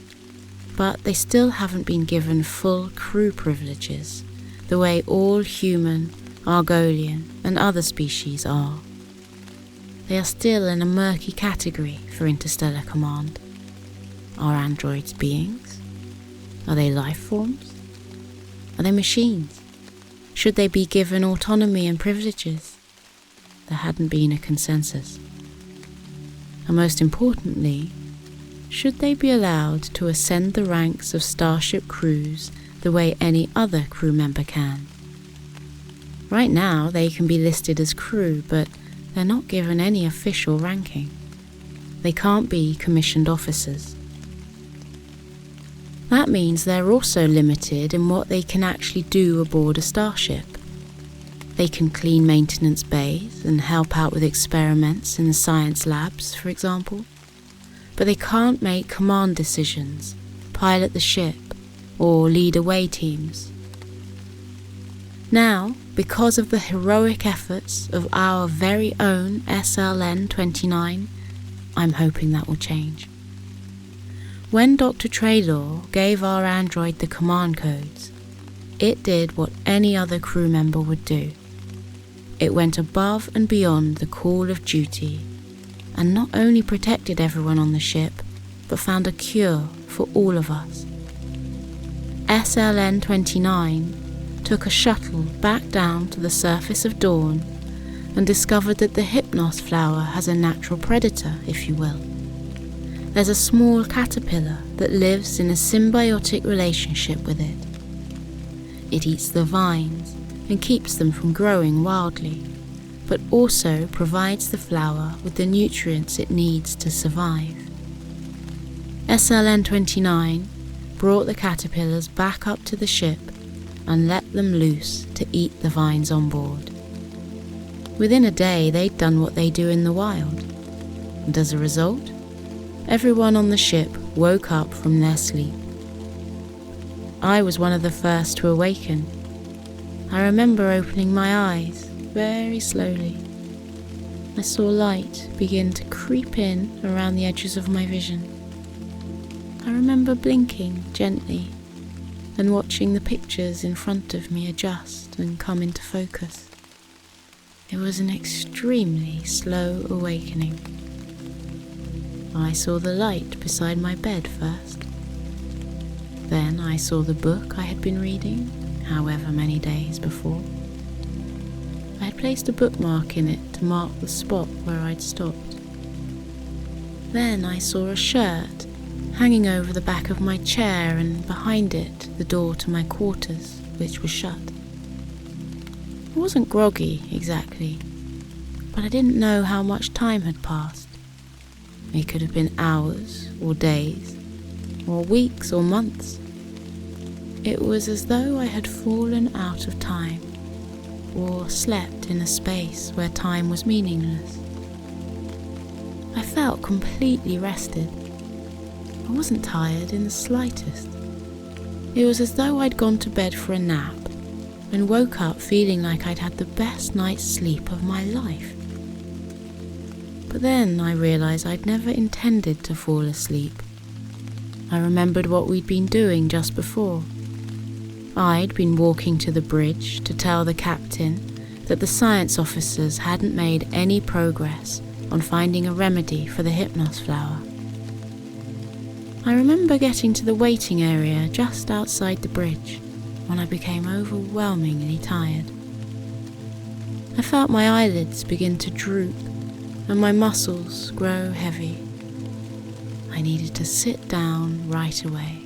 but they still haven't been given full crew privileges, the way all human, Argolian and other species are. They are still in a murky category for Interstellar Command. Are androids beings? Are they life forms? Are they machines? Should they be given autonomy and privileges? There hadn't been a consensus. And most importantly, should they be allowed to ascend the ranks of starship crews the way any other crew member can? Right now they can be listed as crew, but they're not given any official ranking. They can't be commissioned officers. That means they're also limited in what they can actually do aboard a starship. They can clean maintenance bays and help out with experiments in the science labs, for example, but they can't make command decisions, pilot the ship, or lead away teams. Now, because of the heroic efforts of our very own SLN-29, I'm hoping that will change. When Dr. Traylor gave our android the command codes, It did what any other crew member would do. It went above and beyond the call of duty, and not only protected everyone on the ship, but found a cure for all of us. SLN-29 took a shuttle back down to the surface of Dawn and discovered that the Hypnos flower has a natural predator, if you will. There's a small caterpillar that lives in a symbiotic relationship with it. It eats the vines and keeps them from growing wildly, but also provides the flower with the nutrients it needs to survive. SLN-29 brought the caterpillars back up to the ship and let them loose to eat the vines on board. Within a day, they'd done what they do in the wild, and as a result, everyone on the ship woke up from their sleep. I was one of the first to awaken. I remember opening my eyes very slowly. I saw light begin to creep in around the edges of my vision. I remember blinking gently and watching the pictures in front of me adjust and come into focus. It was an extremely slow awakening. I saw the light beside my bed first. Then I saw the book I had been reading, however many days before. I had placed a bookmark in it to mark the spot where I'd stopped. Then I saw a shirt hanging over the back of my chair, and behind it the door to my quarters, which was shut. I wasn't groggy exactly, but I didn't know how much time had passed. It could have been hours or days, or weeks or months. It was as though I had fallen out of time, or slept in a space where time was meaningless. I felt completely rested. I wasn't tired in the slightest. It was as though I'd gone to bed for a nap and woke up feeling like I'd had the best night's sleep of my life. But then I realised I'd never intended to fall asleep. I remembered what we'd been doing just before. I'd been walking to the bridge to tell the captain that the science officers hadn't made any progress on finding a remedy for the Hypnos flower. I remember getting to the waiting area just outside the bridge when I became overwhelmingly tired. I felt my eyelids begin to droop and my muscles grow heavy. I needed to sit down right away.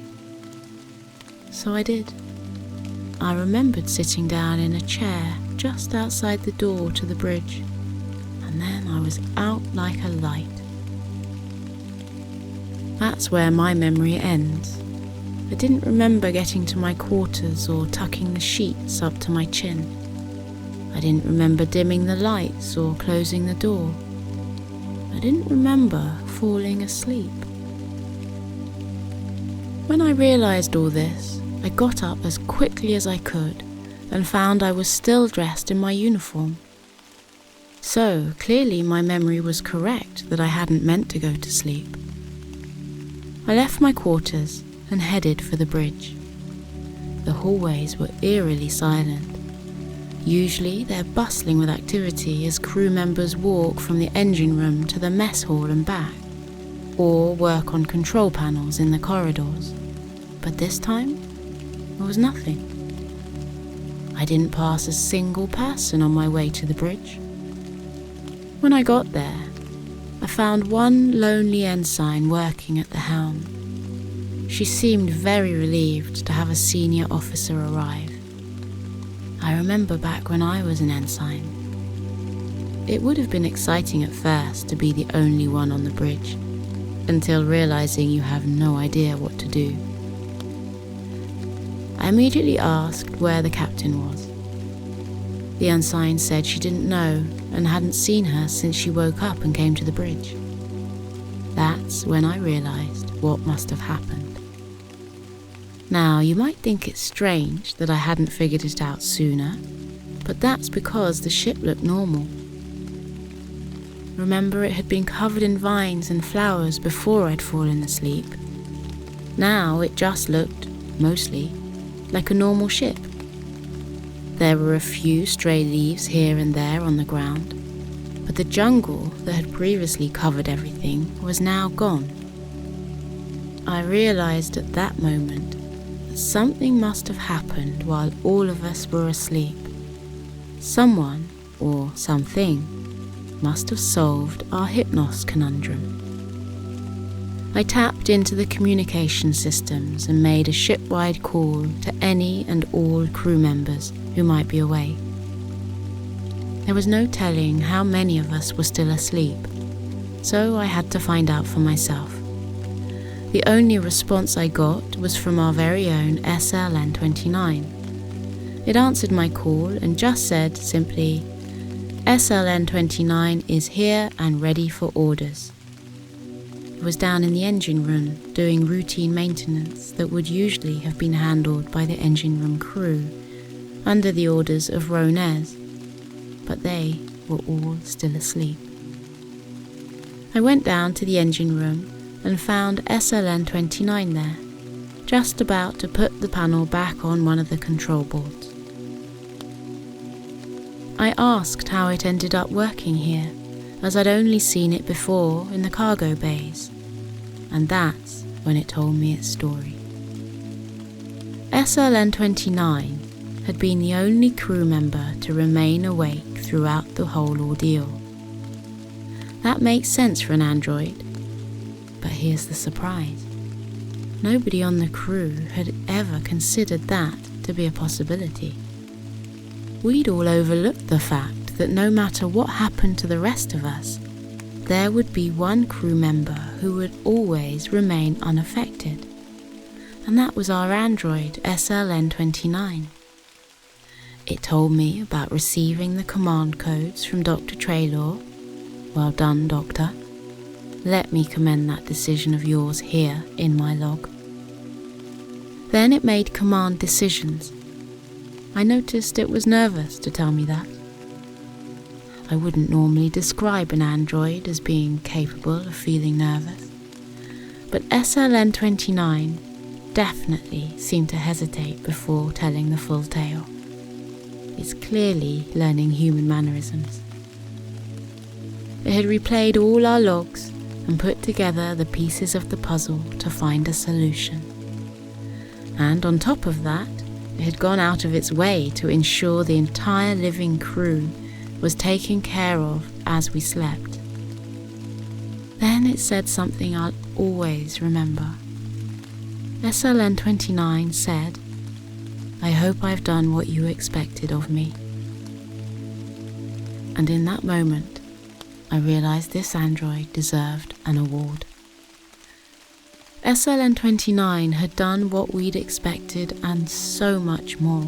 So I did. I remembered sitting down in a chair just outside the door to the bridge, and then I was out like a light. That's where my memory ends. I didn't remember getting to my quarters or tucking the sheets up to my chin. I didn't remember dimming the lights or closing the door. I didn't remember falling asleep. When I realised all this, I got up as quickly as I could and found I was still dressed in my uniform. So, clearly my memory was correct that I hadn't meant to go to sleep. I left my quarters and headed for the bridge. The hallways were eerily silent. Usually they're bustling with activity as crew members walk from the engine room to the mess hall and back, or work on control panels in the corridors. But this time, there was nothing. I didn't pass a single person on my way to the bridge. When I got there, I found one lonely ensign working at the helm. She seemed very relieved to have a senior officer arrive. I remember back when I was an ensign. It would have been exciting at first to be the only one on the bridge, until realizing you have no idea what to do. I immediately asked where the captain was. The ensign said she didn't know and hadn't seen her since she woke up and came to the bridge. That's when I realized what must have happened. Now, you might think it's strange that I hadn't figured it out sooner, but that's because the ship looked normal. Remember, it had been covered in vines and flowers before I'd fallen asleep. Now it just looked, mostly, like a normal ship, There were a few stray leaves here and there on the ground, but the jungle that had previously covered everything was now gone. I realized at that moment that something must have happened while all of us were asleep. Someone, or something, must have solved our Hypnos Conundrum. I tapped into the communication systems and made a ship-wide call to any and all crew members who might be awake. There was no telling how many of us were still asleep, so I had to find out for myself. The only response I got was from our very own SLN-29. It answered my call and just said simply, "SLN-29 is here and ready for orders." It was down in the engine room doing routine maintenance that would usually have been handled by the engine room crew under the orders of Ronez, but they were all still asleep. I went down to the engine room and found SLN-29 there, just about to put the panel back on one of the control boards. I asked how it ended up working here, as I'd only seen it before in the cargo bays, and that's when it told me its story. SLN-29 had been the only crew member to remain awake throughout the whole ordeal. That makes sense for an android, but here's the surprise. Nobody on the crew had ever considered that to be a possibility. We'd all overlooked the fact that no matter what happened to the rest of us, there would be one crew member who would always remain unaffected, and that was our android SLN-29. It told me about receiving the command codes from Dr. Traylor. Well done, Doctor. Let me commend that decision of yours here in my log. Then it made command decisions. I noticed it was nervous to tell me that. I wouldn't normally describe an android as being capable of feeling nervous, but SLN-29 definitely seemed to hesitate before telling the full tale. It's clearly learning human mannerisms. It had replayed all our logs and put together the pieces of the puzzle to find a solution. And on top of that, it had gone out of its way to ensure the entire living crew was taken care of as we slept. Then it said something I'll always remember. SLN-29 said, "I hope I've done what you expected of me." And in that moment, I realized this android deserved an award. SLN-29 had done what we'd expected and so much more.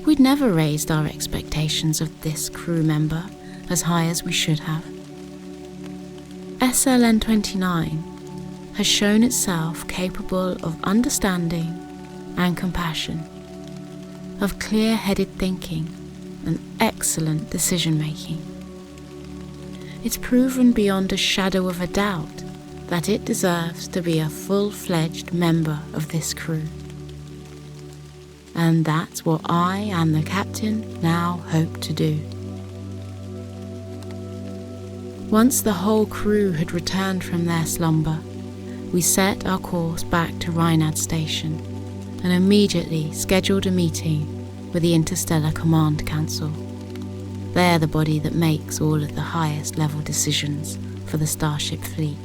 We'd never raised our expectations of this crew member as high as we should have. SLN-29 has shown itself capable of understanding and compassion, of clear-headed thinking and excellent decision-making. It's proven beyond a shadow of a doubt that it deserves to be a full-fledged member of this crew. And that's what I and the captain now hope to do. Once the whole crew had returned from their slumber, we set our course back to Reinad Station and immediately scheduled a meeting with the Interstellar Command Council. They're the body that makes all of the highest level decisions for the Starship fleet.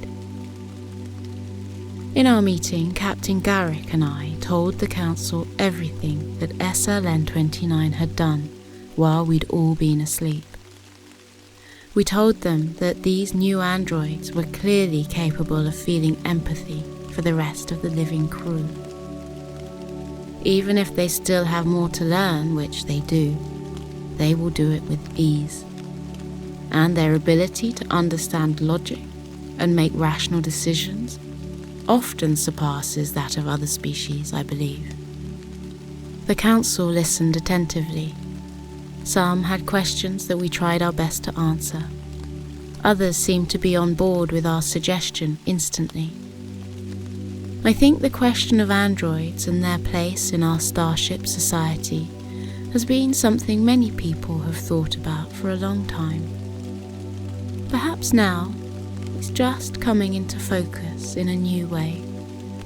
In our meeting, Captain Garrick and I told the Council everything that SLN-29 had done while we'd all been asleep. We told them that these new androids were clearly capable of feeling empathy for the rest of the living crew. Even if they still have more to learn, which they do, they will do it with ease. And their ability to understand logic and make rational decisions often surpasses that of other species, I believe. The Council listened attentively. Some had questions that we tried our best to answer. Others seemed to be on board with our suggestion instantly. I think the question of androids and their place in our starship society has been something many people have thought about for a long time. Perhaps now it's just coming into focus in a new way,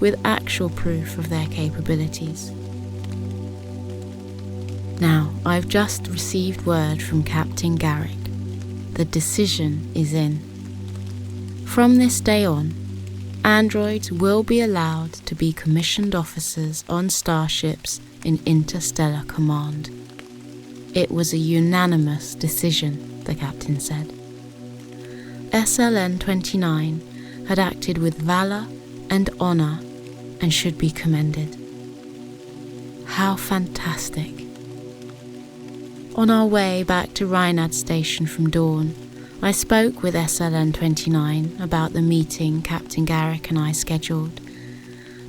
with actual proof of their capabilities. Now, I've just received word from Captain Garrick. The decision is in. From this day on, androids will be allowed to be commissioned officers on starships in Interstellar Command. It was a unanimous decision, the captain said. SLN-29 had acted with valor and honor and should be commended. How fantastic. On our way back to Reinhard Station from Dawn, I spoke with SLN-29 about the meeting Captain Garrick and I scheduled,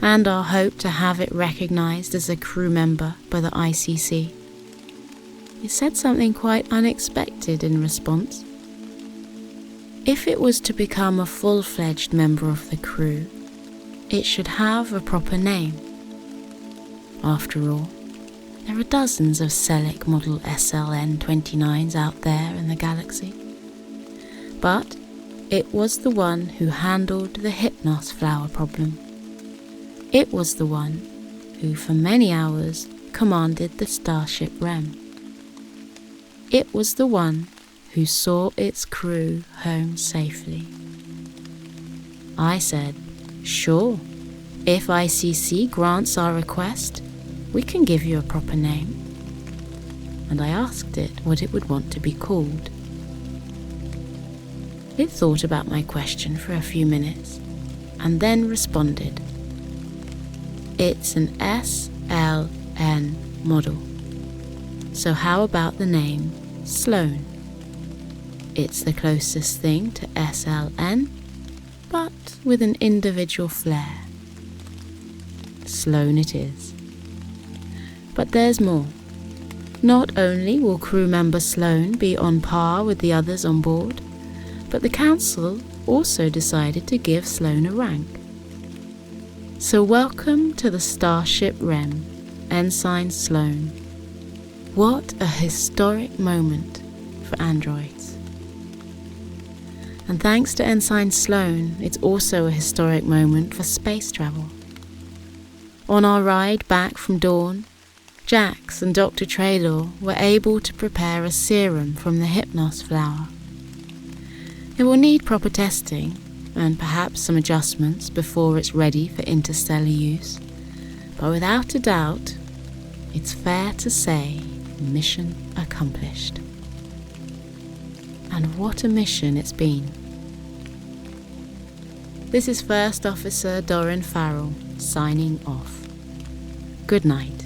and our hope to have it recognised as a crew member by the ICC. It said something quite unexpected in response. If it was to become a full-fledged member of the crew, it should have a proper name. After all, there are dozens of Selic model SLN-29s out there in the galaxy. But it was the one who handled the Hypnos flower problem. It was the one who for many hours commanded the Starship Rem. It was the one who saw its crew home safely. I said, sure, if ICC grants our request, we can give you a proper name. And I asked it what it would want to be called. It thought about my question for a few minutes and then responded. It's an SLN model. So how about the name Sloan? It's the closest thing to SLN, but with an individual flair. Sloan it is. But there's more. Not only will crew member Sloan be on par with the others on board, but the Council also decided to give Sloan a rank. So welcome to the Starship Rem, Ensign Sloan. What a historic moment for androids. And thanks to Ensign Sloan, it's also a historic moment for space travel. On our ride back from Dawn, Jax and Dr. Traylor were able to prepare a serum from the Hypnos flower. It will need proper testing and perhaps some adjustments before it's ready for interstellar use, but without a doubt, it's fair to say mission accomplished. And what a mission it's been. This is First Officer Doran Farrell signing off. Good night.